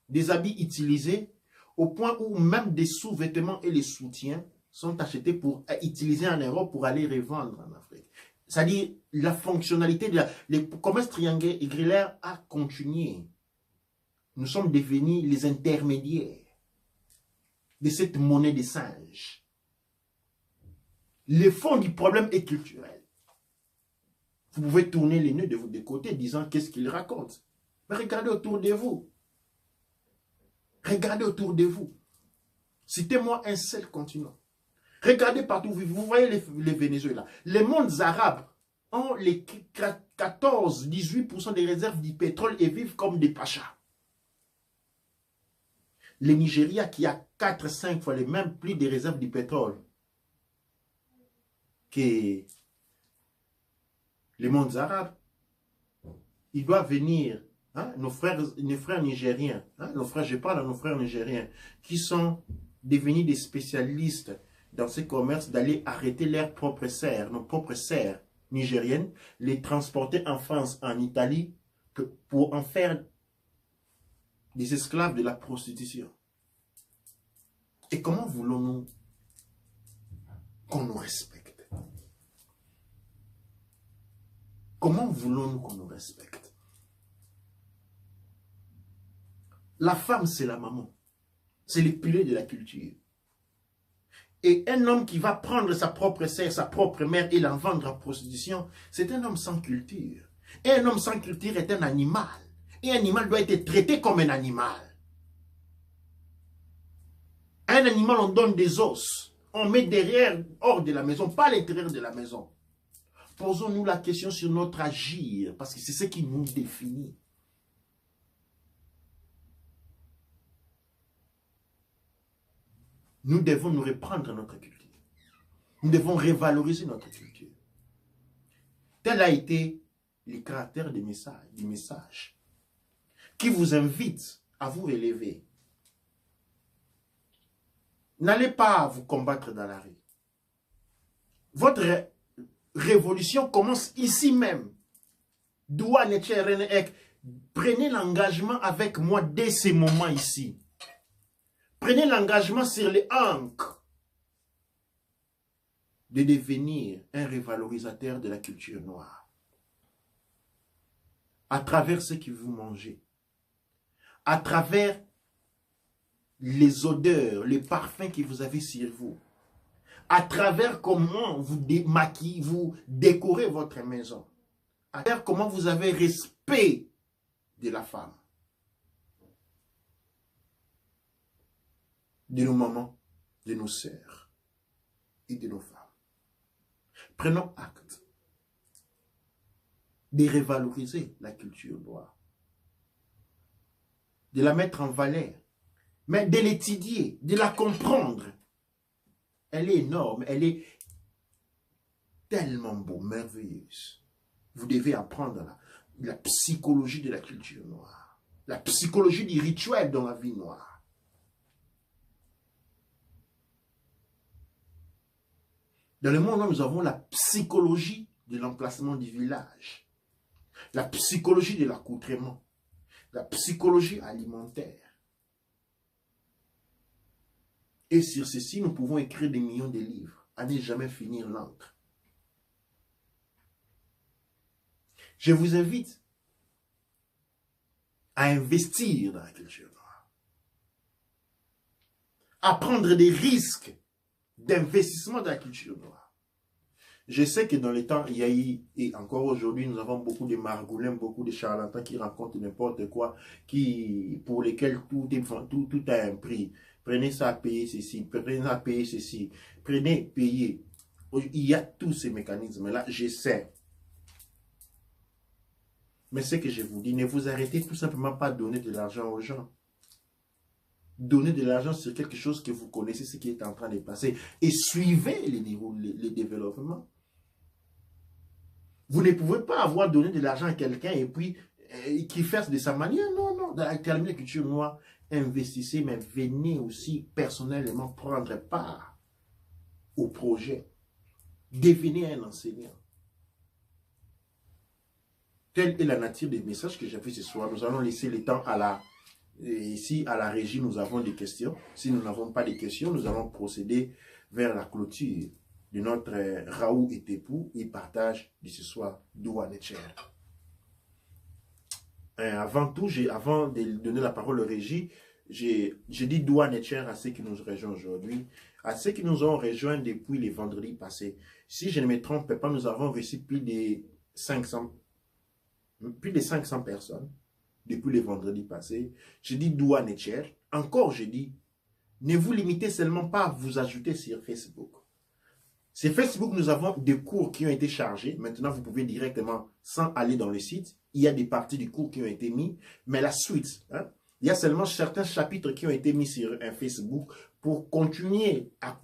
des habits utilisés, au point où même des sous-vêtements et les soutiens sont achetés pour utiliser en Europe pour aller revendre en Afrique. C'est-à-dire, la fonctionnalité, le commerce triangulaire a continué. Nous sommes devenus les intermédiaires de cette monnaie des singes. Le fond du problème est culturel. Vous pouvez tourner les nœuds de vos deux côtés disant qu'est-ce qu'il raconte. Mais regardez autour de vous. Regardez autour de vous. Citez-moi un seul continent. Regardez partout. Vous voyez les Venezuela. Les mondes arabes ont les 14-18% des réserves du pétrole et vivent comme des pachas. Le Nigeria qui a 4-5 fois les mêmes plus de réserves du pétrole que les mondes arabes, il doit venir, hein, nos frères nigériens, hein, je parle à nos frères nigériens, qui sont devenus des spécialistes dans ce commerce, d'aller arrêter leurs propres serres, nos propres serres nigériennes, les transporter en France, en Italie, pour en faire des esclaves de la prostitution. Et comment voulons-nous qu'on nous respecte? Comment voulons-nous qu'on nous respecte? La femme, c'est la maman. C'est le pilier de la culture. Et un homme qui va prendre sa propre sœur, sa propre mère et la vendre en prostitution, c'est un homme sans culture. Et un homme sans culture est un animal. Et un animal doit être traité comme un animal. À un animal, on donne des os. On met derrière, hors de la maison, pas à l'intérieur de la maison. Posons-nous la question sur notre agir, parce que c'est ce qui nous définit. Nous devons nous reprendre notre culture. Nous devons revaloriser notre culture. Tel a été le caractère du message qui vous invite à vous élever. N'allez pas vous combattre dans la rue. Votre révolution commence ici même. Prenez l'engagement avec moi dès ce moment ici. Prenez l'engagement sur les ancres de devenir un revalorisateur de la culture noire. À travers ce que vous mangez. À travers les odeurs, les parfums que vous avez sur vous. À travers comment vous démaquillez, vous décorez votre maison. À travers comment vous avez respect de la femme. De nos mamans, de nos sœurs et de nos femmes. Prenons acte de revaloriser la culture noire. De la mettre en valeur. Mais de l'étudier, de la comprendre. Elle est énorme, elle est tellement beau, merveilleuse. Vous devez apprendre la psychologie de la culture noire. La psychologie du rituel dans la vie noire. Dans le monde, nous avons la psychologie de l'emplacement du village. La psychologie de l'accoutrement. La psychologie alimentaire. Et sur ceci, nous pouvons écrire des millions de livres, à ne jamais finir l'encre. Je vous invite à investir dans la culture noire. À prendre des risques d'investissement dans la culture noire. Je sais que dans les temps, il y a eu, et encore aujourd'hui, nous avons beaucoup de margoulins, beaucoup de charlatans qui racontent n'importe quoi, pour lesquels tout a un prix. Prenez ça à payer ceci, prenez ça à payer ceci, prenez, payez. Il y a tous ces mécanismes-là, je sais. Mais ce que je vous dis, ne vous arrêtez tout simplement pas de donner de l'argent aux gens. Donnez de l'argent sur quelque chose que vous connaissez, ce qui est en train de passer. Et suivez les développements. Vous ne pouvez pas avoir donné de l'argent à quelqu'un et puis qui fasse de sa manière. Non, non. Dans l'Académie de la culture noire, investissez, mais venez aussi personnellement prendre part au projet. Devenez un enseignant. Telle est la nature des messages que j'ai fait ce soir. Nous allons laisser le temps à la... Ici, à la régie, nous avons des questions. Si nous n'avons pas de questions, nous allons procéder vers la clôture de notre Raoult et Tepou et partage de ce soir Doua Netcher. Avant tout, avant de donner la parole aux régies, j'ai dit Doua Netcher à ceux qui nous rejoignent aujourd'hui, à ceux qui nous ont rejoints depuis les vendredis passés. Si je ne me trompe pas, nous avons reçu plus de 500 personnes depuis les vendredis passés. Je dis Doua Netcher. Encore, je dis, ne vous limitez seulement pas à vous ajouter sur Facebook. Sur Facebook, nous avons des cours qui ont été chargés. Maintenant, vous pouvez directement, sans aller dans le site, il y a des parties du cours qui ont été mis, mais la suite, hein, il y a seulement certains chapitres qui ont été mis sur un Facebook. Pour continuer à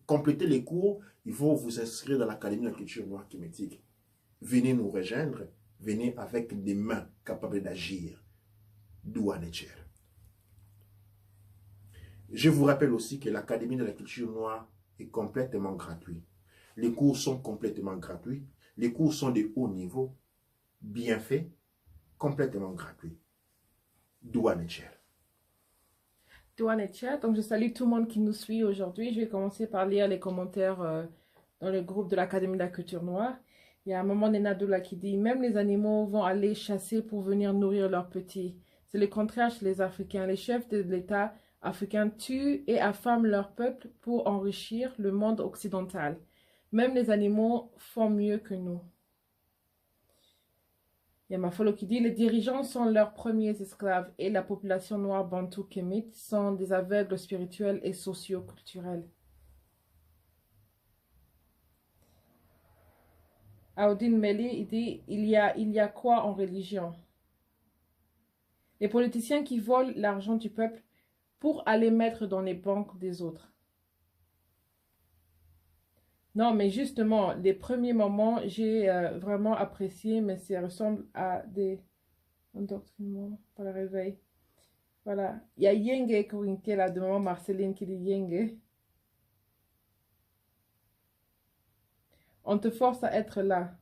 compléter les cours, il faut vous inscrire dans l'Académie de la culture noire kémétique. Venez nous rejoindre. Venez avec des mains capables d'agir. Doua Netcher. Je vous rappelle aussi que l'Académie de la culture noire est complètement gratuite. Les cours sont complètement gratuits. Les cours sont de haut niveau, bien faits, complètement gratuits. Doua Netcher. Doua Netcher. Donc, je salue tout le monde qui nous suit aujourd'hui. Je vais commencer par lire les commentaires dans le groupe de l'Académie de la culture noire. Il y a un moment Nenadoula qui dit « Même les animaux vont aller chasser pour venir nourrir leurs petits. C'est le contraire chez les Africains. Les chefs de l'État africain tuent et affament leur peuple pour enrichir le monde occidental. Même les animaux font mieux que nous. » Il y a Mafolo qui dit « Les dirigeants sont leurs premiers esclaves et la population noire bantou kémite sont des aveugles spirituels et socio-culturels. » Aoudine Meli, il dit « il y a quoi en religion? Les politiciens qui volent l'argent du peuple pour aller mettre dans les banques des autres. » Non, mais justement, les premiers moments, j'ai vraiment apprécié, mais ça ressemble à des endoctrinements par le réveil. Voilà. Il y a Yenge Korinke, là, de maman Marceline qui dit Yenge. On te force à être là.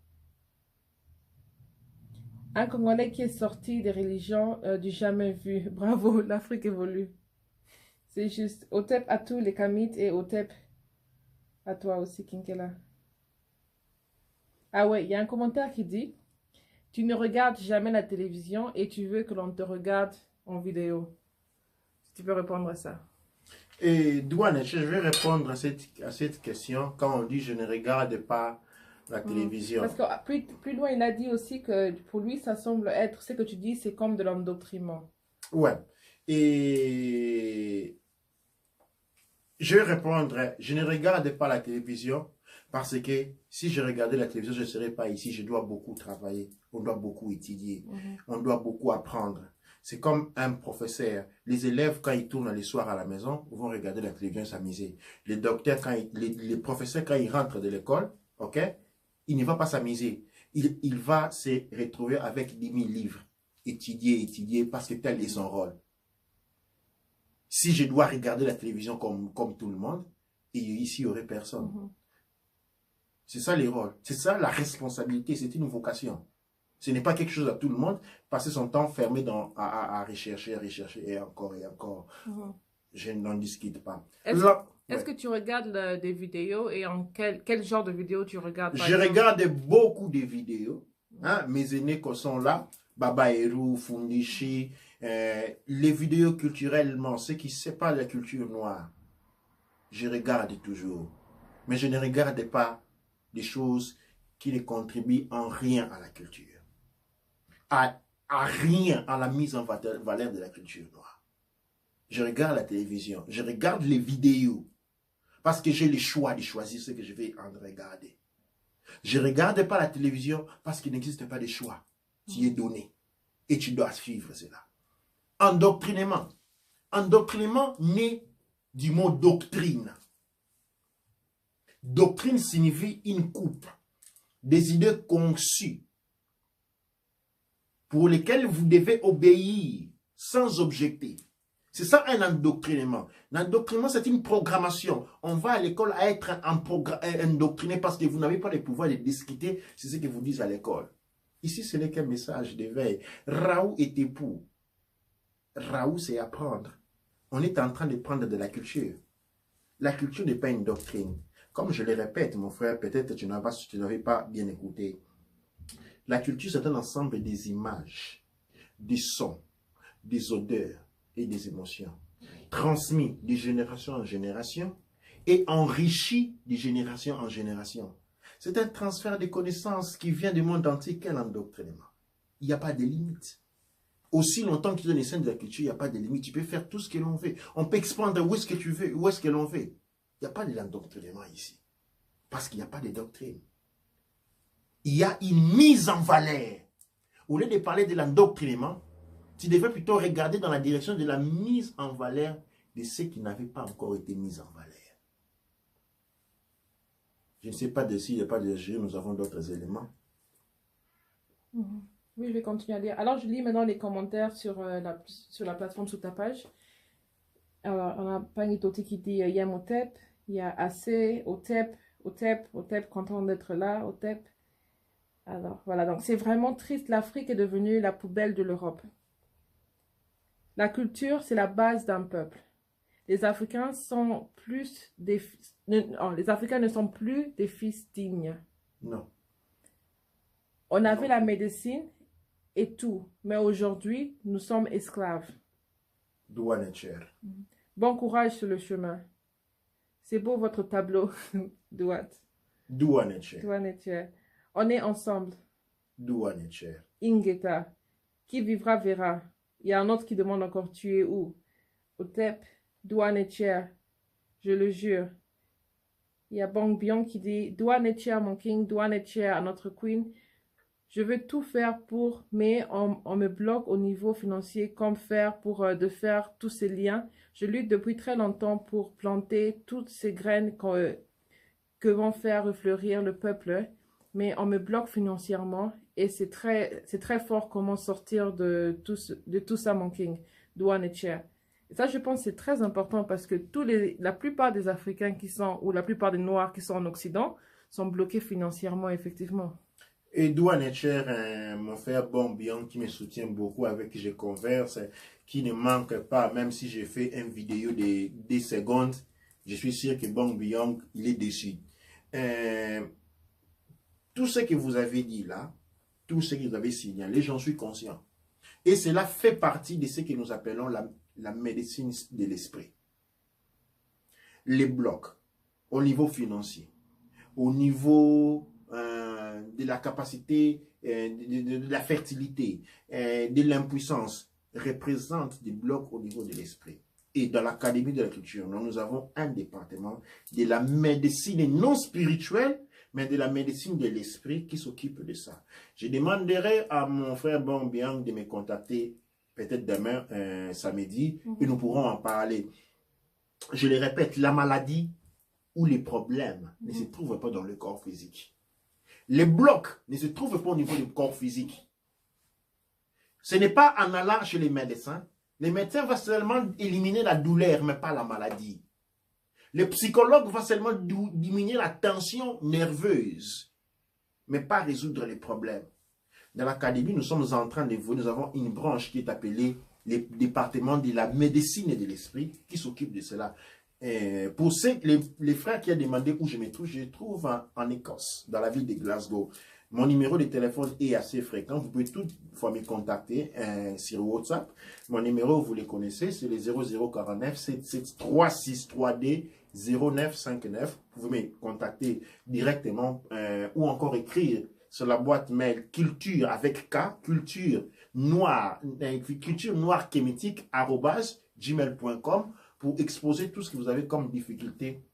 Un Congolais qui est sorti des religions du jamais vu. Bravo, l'Afrique évolue. C'est juste. Otep à tous les Kamites et Otep à toi aussi, Kinkela. Ah ouais, il y a un commentaire qui dit « Tu ne regardes jamais la télévision et tu veux que l'on te regarde en vidéo. » Si tu peux répondre à ça. Et Douane, je vais répondre à cette question quand on dit je ne regarde pas la télévision. Parce que plus loin, il a dit aussi que pour lui, ça semble être, ce que tu dis, c'est comme de l'endoctrinement. Ouais. Et je vais répondre, je ne regarde pas la télévision parce que si je regardais la télévision, je ne serais pas ici. Je dois beaucoup travailler, on doit beaucoup étudier, on doit beaucoup apprendre. C'est comme un professeur. Les élèves, quand ils tournent les soirs à la maison, vont regarder la télévision s'amuser. Les docteurs, les professeurs, quand ils rentrent de l'école, ok, il ne va pas s'amuser. Il va se retrouver avec 10 000 livres. Étudier, parce que tel est son rôle. Si je dois regarder la télévision comme tout le monde, et ici, il n'y aurait personne. C'est ça les rôles. C'est ça la responsabilité. C'est une vocation. Ce n'est pas quelque chose à tout le monde. Passer son temps fermé à rechercher, et encore. Je n'en discute pas. Est-ce que tu regardes des vidéos et en quel genre de vidéos tu regardes? Je regarde beaucoup de vidéos. Hein, mes aînés qui sont là, Baba Eru, Fundishi, les vidéos culturellement, ceux qui ne savent pas la culture noire, je regarde toujours. Mais je ne regarde pas des choses qui ne contribuent en rien à la culture, à rien à la mise en valeur de la culture noire. Je regarde la télévision, je regarde les vidéos, parce que j'ai le choix de choisir ce que je vais en regarder. Je ne regarde pas la télévision parce qu'il n'existe pas de choix. Tu es donné et tu dois suivre cela. Endoctrinement. Endoctrinement naît du mot doctrine. Doctrine signifie une coupe des idées conçues pour lesquelles vous devez obéir sans objecter. C'est ça un endoctrinement. L'endoctrinement, c'est une programmation. On va à l'école à être endoctriné parce que vous n'avez pas le pouvoir de discuter sur ce que vous dites à l'école. Ici, ce n'est qu'un message d'éveil. Raoult était pour. Raoult, c'est apprendre. On est en train de prendre de la culture. La culture n'est pas une doctrine. Comme je le répète, mon frère, peut-être tu n'avais pas bien écouté. La culture, c'est un ensemble des images, des sons, des odeurs et des émotions, transmis de génération en génération et enrichi de génération en génération. C'est un transfert de connaissances qui vient du monde entier. Quel endoctrinement? Il n'y a pas de limite. Aussi longtemps qu'il y a des scènes de la culture, il n'y a pas de limite. Tu peux faire tout ce que l'on veut. On peut expandre où est-ce que tu veux, où est-ce que l'on veut. Il n'y a pas d'endoctrinement ici. Parce qu'il n'y a pas de doctrine. Il y a une mise en valeur. Au lieu de parler de l'endoctrinement, tu devrais plutôt regarder dans la direction de la mise en valeur de ceux qui n'avaient pas encore été mis en valeur. Je ne sais pas de s'il n'y a pas de jeu, nous avons d'autres éléments. Oui, je vais continuer à lire. Alors, je lis maintenant les commentaires sur la plateforme sous ta page. Alors, on a Pangitoti qui dit Yam Otep, il y a assez, Otep, content d'être là, Otep. Alors, voilà, donc c'est vraiment triste, l'Afrique est devenue la poubelle de l'Europe. La culture, c'est la base d'un peuple. Les Africains ne sont plus des fils dignes. Non. On avait la médecine et tout, mais aujourd'hui, nous sommes esclaves. Douane-Cher. Bon courage sur le chemin. C'est beau votre tableau, Douane. Douane-Cher. On est ensemble. Douane-Cher. Ingeta. Qui vivra verra. Il y a un autre qui demande encore tu es où? Otep, Douane-Cher. Je le jure. Il y a Bang Bion qui dit Douane-Cher, mon king, Douane-Cher à notre queen. Je veux tout faire pour, mais on me bloque au niveau financier. Comme faire pour de faire tous ces liens. Je lutte depuis très longtemps pour planter toutes ces graines que vont faire refleurir le peuple. Mais on me bloque financièrement et c'est très fort comment sortir de tout ça, mon king, Douane et Cher. Et ça, je pense que c'est très important parce que la plupart des Africains ou la plupart des Noirs qui sont en Occident sont bloqués financièrement, effectivement. Et Douane Cher, mon frère Bombion qui me soutient beaucoup, avec qui je converse, qui ne manque pas, même si j'ai fait une vidéo de 10 secondes, je suis sûr que Bombion, il est déçu. Tout ce que vous avez dit là, tout ce que vous avez signalé, j'en suis conscient. Et cela fait partie de ce que nous appelons la médecine de l'esprit. Les blocs, au niveau financier, au niveau de la capacité, de la fertilité, de l'impuissance, représentent des blocs au niveau de l'esprit. Et dans l'Académie de la culture, nous avons un département de la médecine non spirituelle, mais de la médecine de l'esprit qui s'occupe de ça. Je demanderai à mon frère Bombiang de me contacter peut-être demain, samedi, et nous pourrons en parler. Je le répète, la maladie ou les problèmes ne se trouvent pas dans le corps physique. Les blocs ne se trouvent pas au niveau du corps physique. Ce n'est pas en allant chez les médecins. Les médecins vont seulement éliminer la douleur, mais pas la maladie. Le psychologue va seulement diminuer la tension nerveuse, mais pas résoudre les problèmes. Dans l'académie, nous sommes en train nous avons une branche qui est appelée le département de la médecine et de l'esprit qui s'occupe de cela. Pour les frères qui ont demandé où je me trouve en Écosse, dans la ville de Glasgow. Mon numéro de téléphone est assez fréquent. Vous pouvez toutefois me contacter sur WhatsApp. Mon numéro, vous le connaissez, c'est le 0049 77 363D 0959. Vous pouvez me contacter directement ou encore écrire sur la boîte mail culture avec K, culture noire kémétique @gmail.com pour exposer tout ce que vous avez comme difficulté,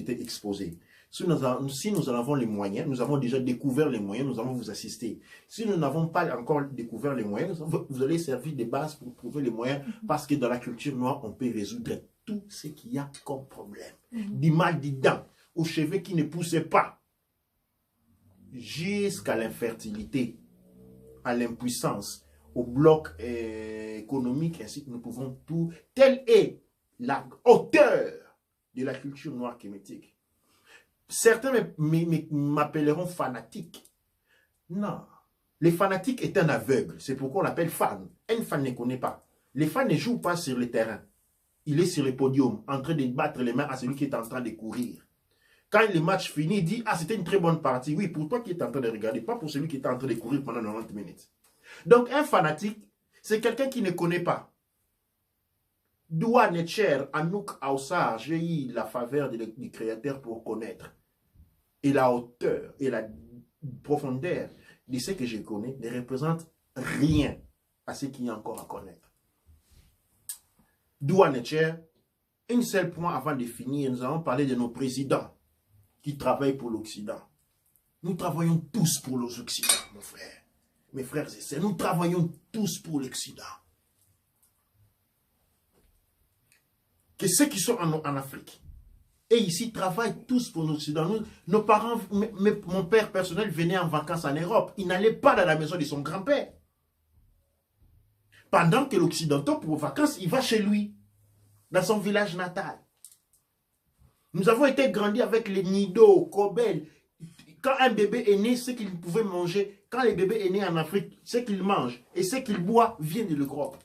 exposé. Si nous en avons les moyens, nous avons déjà découvert les moyens, nous allons vous assister. Si nous n'avons pas encore découvert les moyens, vous allez servir de base pour trouver les moyens, parce que dans la culture noire, on peut résoudre tout ce qu'il y a comme problème. Du mal des dents, aux cheveux qui ne poussaient pas, jusqu'à l'infertilité, à l'impuissance, au bloc économique, ainsi que nous pouvons tout. Telle est la hauteur de la culture noire kémétique. Certains m'appelleront fanatique. Non. Les fanatiques est un aveugle. C'est pourquoi on l'appelle fan. Un fan ne connaît pas. Les fans ne jouent pas sur le terrain. Il est sur le podium, en train de battre les mains à celui qui est en train de courir. Quand le match finit, il dit, ah, c'était une très bonne partie. Oui, pour toi qui es en train de regarder, pas pour celui qui est en train de courir pendant 90 minutes. Donc, un fanatique, c'est quelqu'un qui ne connaît pas. Doua Netcher, Anouk Aoussar, j'ai eu la faveur du Créateur pour connaître. Et la hauteur et la profondeur de ce que je connais ne représente rien à ce qu'il y a encore à connaître. Doua Netcher, un seul point avant de finir, nous allons parler de nos présidents qui travaillent pour l'Occident. Nous travaillons tous pour l'Occident, mon frère. Mes frères et sœurs, nous travaillons tous pour l'Occident. Que ceux qui sont en Afrique et ici travaillent tous pour l'Occident. Nos parents, mon père personnel venait en vacances en Europe. Il n'allait pas dans la maison de son grand-père. Pendant que l'Occidental, pour vacances, il va chez lui, dans son village natal. Nous avons été grandis avec les nidos, Kobel. Quand un bébé est né, ce qu'il pouvait manger, quand le bébé est né en Afrique, ce qu'il mange et ce qu'il boit vient de l'Europe.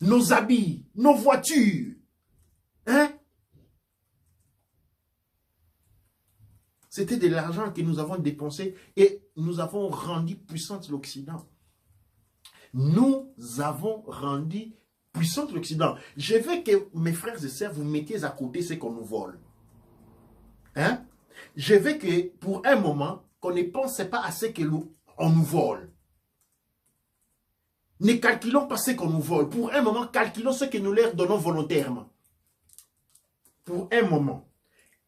Nos habits, nos voitures, hein? C'était de l'argent que nous avons dépensé et nous avons rendu puissante l'Occident. Nous avons rendu puissante l'Occident. Je veux que mes frères et sœurs, vous mettiez à côté ce qu'on nous vole. Hein? Je veux que pour un moment, qu'on ne pense pas à ce qu'on nous vole. Ne calculons pas ce qu'on nous vole. Pour un moment, calculons ce que nous leur donnons volontairement. Pour un moment,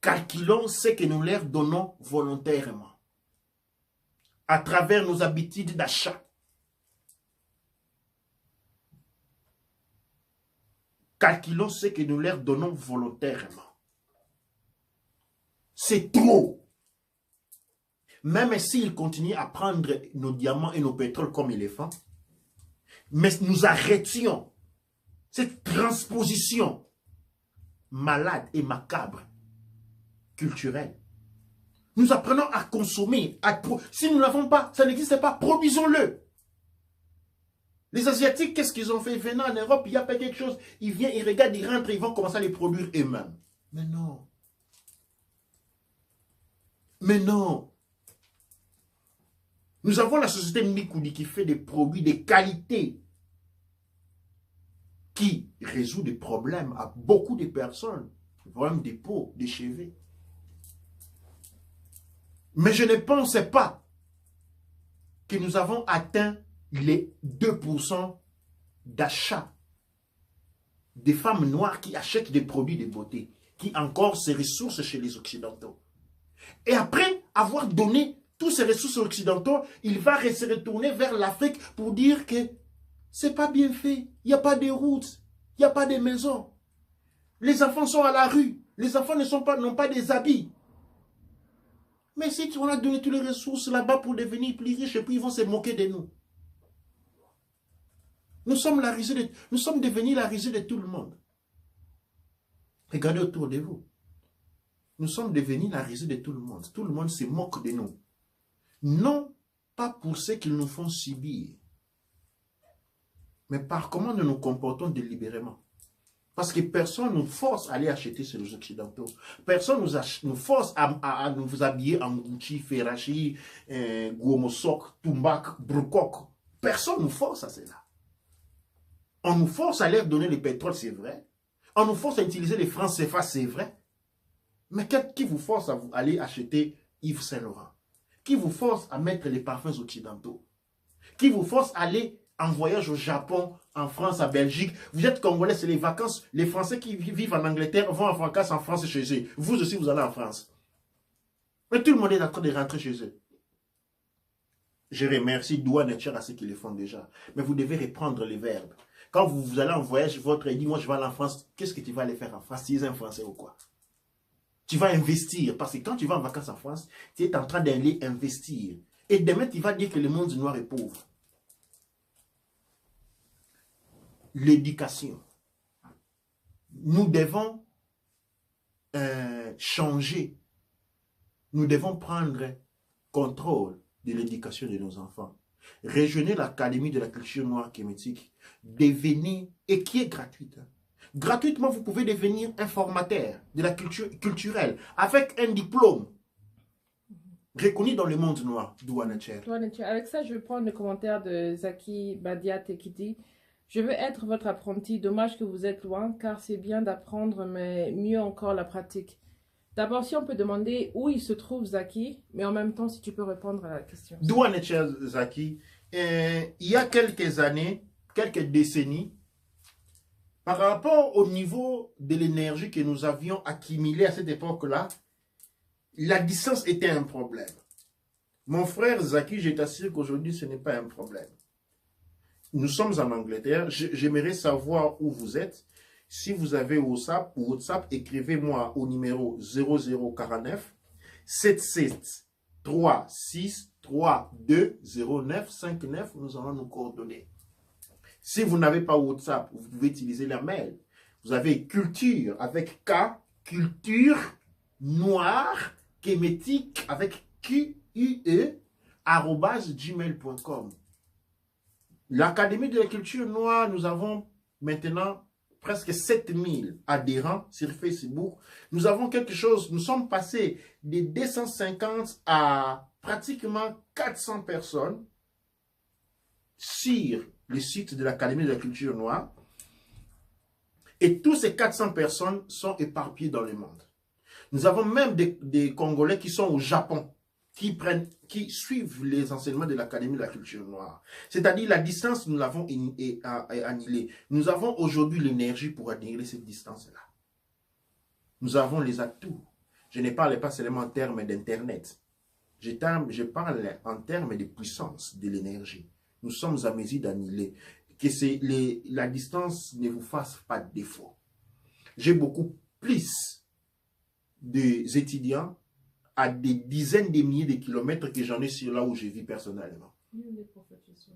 calculons ce que nous leur donnons volontairement. À travers nos habitudes d'achat. Calculons ce que nous leur donnons volontairement. C'est trop. Même s'ils continuent à prendre nos diamants et nos pétroles comme éléphants, mais nous arrêtions cette transposition malade et macabre culturelle. Nous apprenons à consommer. Si nous n'avons pas, ça n'existe pas, produisons-le. Les Asiatiques, qu'est-ce qu'ils ont fait? Venant en Europe, il n'y a pas quelque chose. Ils viennent, ils regardent, ils rentrent, ils vont commencer à les produire eux-mêmes. Mais non. Mais non. Nous avons la société Mikoudi qui fait des produits de qualité qui résout des problèmes à beaucoup de personnes. Des problèmes de peau, des cheveux. Mais je ne pensais pas que nous avons atteint les 2% d'achat des femmes noires qui achètent des produits de beauté, qui encore ces ressources chez les Occidentaux. Et après avoir donné tous ces ressources aux Occidentaux, il va se retourner vers l'Afrique pour dire que c'est pas bien fait, il n'y a pas de routes, il n'y a pas de maisons. Les enfants sont à la rue, les enfants n'ont pas des habits. Mais si on a donné toutes les ressources là-bas pour devenir plus riches, et puis ils vont se moquer de nous. Nous sommes devenus la risée de tout le monde. Regardez autour de vous. Nous sommes devenus la risée de tout le monde. Tout le monde se moque de nous. Non pas pour ce qu'ils nous font subir, mais par comment nous nous comportons délibérément. Parce que personne ne nous force à aller acheter chez les Occidentaux. Personne ne nous force à nous habiller en Gucci, Ferrari, Guomosok, Tumbak, Brukok. Personne ne nous force à cela. On nous force à leur donner le pétrole, c'est vrai. On nous force à utiliser les francs CFA, c'est vrai. Mais qui vous force à aller acheter Yves Saint Laurent? Qui vous force à mettre les parfums occidentaux? Qui vous force à aller en voyage au Japon, en France, en Belgique? Vous êtes Congolais, c'est les vacances. Les Français qui vivent en Angleterre vont en vacances en France chez eux. Vous aussi, vous allez en France. Mais tout le monde est en train de rentrer chez eux. Je remercie Douane et Tchèque à ceux qui le font déjà. Mais vous devez reprendre les verbes. Quand vous allez en voyage, votre dit, moi je vais aller en France, qu'est-ce que tu vas aller faire en France? Tu es un Français ou quoi? Tu vas investir. Parce que quand tu vas en vacances en France, tu es en train d'aller investir. Et demain, tu vas dire que le monde du noir est pauvre. L'éducation. Nous devons changer. Nous devons prendre contrôle de l'éducation de nos enfants. Rejoignez l'Académie de la culture noire kémétique. Devenez, et qui est gratuite. Gratuitement, vous pouvez devenir informateur de la culture culturelle avec un diplôme reconnu dans le monde noir. Douane Tchèque. Avec ça, je vais prendre le commentaire de Zaki Badiat qui dit: je veux être votre apprenti, dommage que vous êtes loin, car c'est bien d'apprendre, mais mieux encore la pratique. D'abord, si on peut demander où il se trouve Zaki, mais en même temps, si tu peux répondre à la question. Douane Tchèque, Zaki, il y a quelques années, quelques décennies, par rapport au niveau de l'énergie que nous avions accumulée à cette époque-là, la distance était un problème. Mon frère Zaki, je t'assure qu'aujourd'hui, ce n'est pas un problème. Nous sommes en Angleterre. J'aimerais savoir où vous êtes. Si vous avez WhatsApp, écrivez-moi au numéro 0049 77 36 32 09 59. Nous allons nous coordonner. Si vous n'avez pas WhatsApp, vous pouvez utiliser la mail. Vous avez culture avec K, culture noire, kémétique avec QUE, @gmail.com. L'Académie de la culture noire, nous avons maintenant presque 7000 adhérents sur Facebook. Nous avons quelque chose, nous sommes passés de 250 à pratiquement 400 personnes sur le site de l'Académie de la culture noire. Et tous ces 400 personnes sont éparpillées dans le monde. Nous avons même des Congolais qui sont au Japon, qui suivent les enseignements de l'Académie de la culture noire. C'est-à-dire la distance, nous l'avons annihilée. Nous avons aujourd'hui l'énergie pour annihiler cette distance-là. Nous avons les atouts. Je ne parle pas seulement en termes d'Internet. Je parle en termes de puissance de l'énergie. Nous sommes à mesure d'annihiler. Que la distance ne vous fasse pas de défaut. J'ai beaucoup plus d'étudiants à des dizaines de milliers de kilomètres que j'en ai sur là où je vis personnellement. Nul n'est prophète chez soi.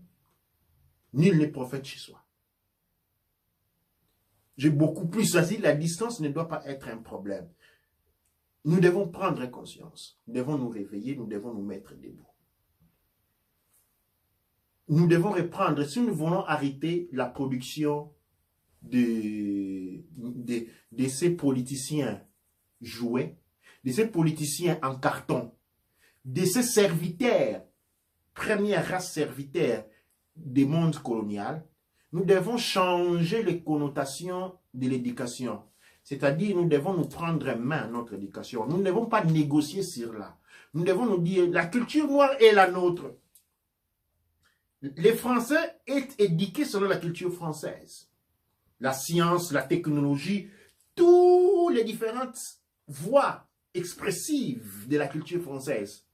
Nul n'est prophète chez soi. J'ai beaucoup plus. C'est-à-dire la distance ne doit pas être un problème. Nous devons prendre conscience. Nous devons nous réveiller. Nous devons nous mettre debout. Nous devons reprendre. Si nous voulons arrêter la production de ces politiciens jouets, de ces politiciens en carton, de ces serviteurs, première race serviteurs des mondes coloniaux, nous devons changer les connotations de l'éducation. C'est-à-dire, nous devons nous prendre en main notre éducation. Nous ne devons pas négocier sur là. Nous devons nous dire, la culture noire est la nôtre. Les Français sont éduqués selon la culture française. La science, la technologie, toutes les différentes voies expressives de la culture française.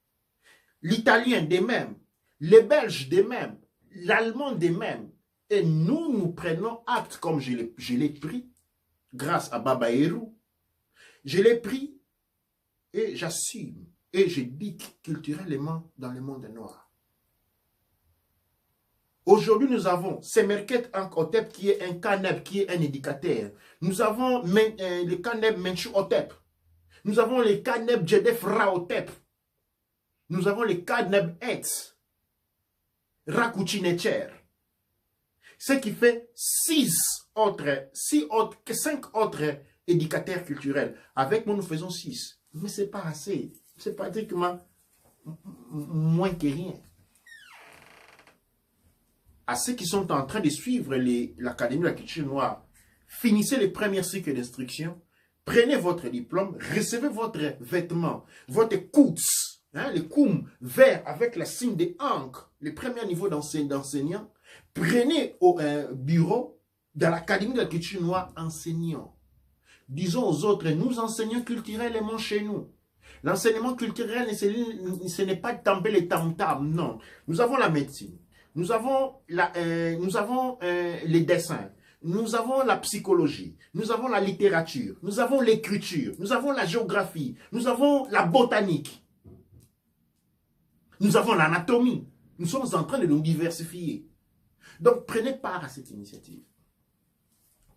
L'italien des mêmes, les Belges des mêmes, l'allemand des mêmes. Et nous prenons acte comme je l'ai pris, grâce à Baba Hérou. Je l'ai pris et j'assume et j'éduque culturellement dans le monde noir. Aujourd'hui, nous avons Semerket Ankotep qui est un Kaneb, qui est un éducateur. Nous avons le Kaneb Menchu Otep. Nous avons le Kaneb Jedef Raotep. Nous avons le Kaneb Etz Rakuchinecher. Ce qui fait 5 autres éducateurs culturels. Avec moi, nous faisons 6. Mais ce n'est pas assez. C'est pratiquement moins que rien. À ceux qui sont en train de suivre l'Académie de la culture noire, finissez les premiers cycles d'instruction, prenez votre diplôme, recevez votre vêtement, votre couts, hein, le koum vert avec la signe de encre, le premier niveau d'enseignant, prenez au bureau dans l'Académie de la culture noire enseignant. Disons aux autres, nous enseignons culturellement chez nous. L'enseignement culturel, ce n'est pas tamper les tam-tam, non. Nous avons la médecine, nous avons les dessins, nous avons la psychologie, nous avons la littérature, nous avons l'écriture, nous avons la géographie, nous avons la botanique, nous avons l'anatomie. Nous sommes en train de nous diversifier. Donc, prenez part à cette initiative.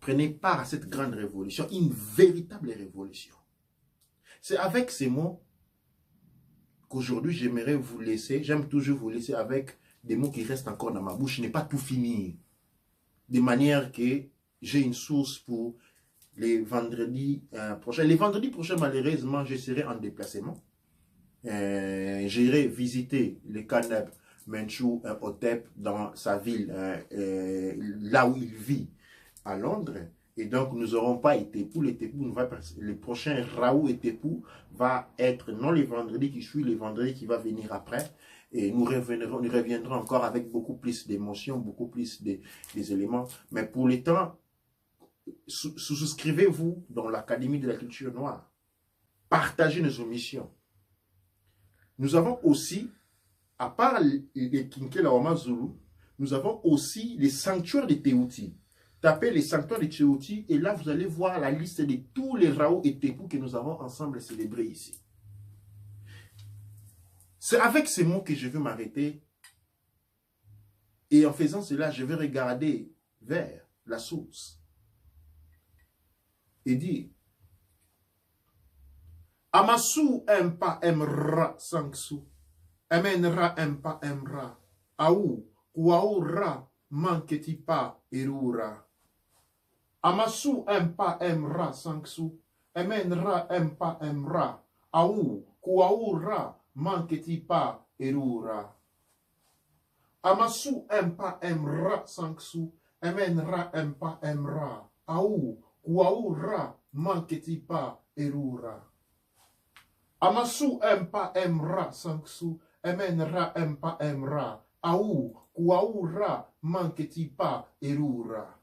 Prenez part à cette grande révolution, une véritable révolution. C'est avec ces mots qu'aujourd'hui j'aimerais vous laisser. J'aime toujours vous laisser avec des mots qui restent encore dans ma bouche. Je n'ai pas tout fini. De manière que j'ai une source pour les vendredis prochains. Les vendredis prochains, malheureusement, je serai en déplacement. J'irai visiter le Kaneb Menchou Hotep dans sa ville, là où il vit, à Londres. Et donc, nous n'aurons pas été pour les Tépou. Le prochain Raoult et Tépou va être non les vendredis qui suivent, les vendredis qui va venir après. Et nous reviendrons encore avec beaucoup plus d'émotions, beaucoup plus des éléments. Mais pour le temps, souscrivez-vous dans l'Académie de la culture noire. Partagez nos missions. Nous avons aussi, à part les Kinkela Oma Zulu, nous avons aussi les sanctuaires de Teouti. Tapez les sanctuaires de Teouti et là vous allez voir la liste de tous les Raoult et Tépou que nous avons ensemble célébrés ici. C'est avec ces mots que je veux m'arrêter. Et en faisant cela, je vais regarder vers la source et dire Amasu empa emra sangsu, emenra empa emra, aou, kuaura, manketi pa erura. Amasu empa emra sangsu, emenra empa emra, aou, kuaura, manketi pa erura. Amasu empa emra sangsu, emenra empa emra, aou, kuaura, manketi pa erura. Amasu empa emra sangsu, emenra empa emra, aou, kuaura, manketi pa erura.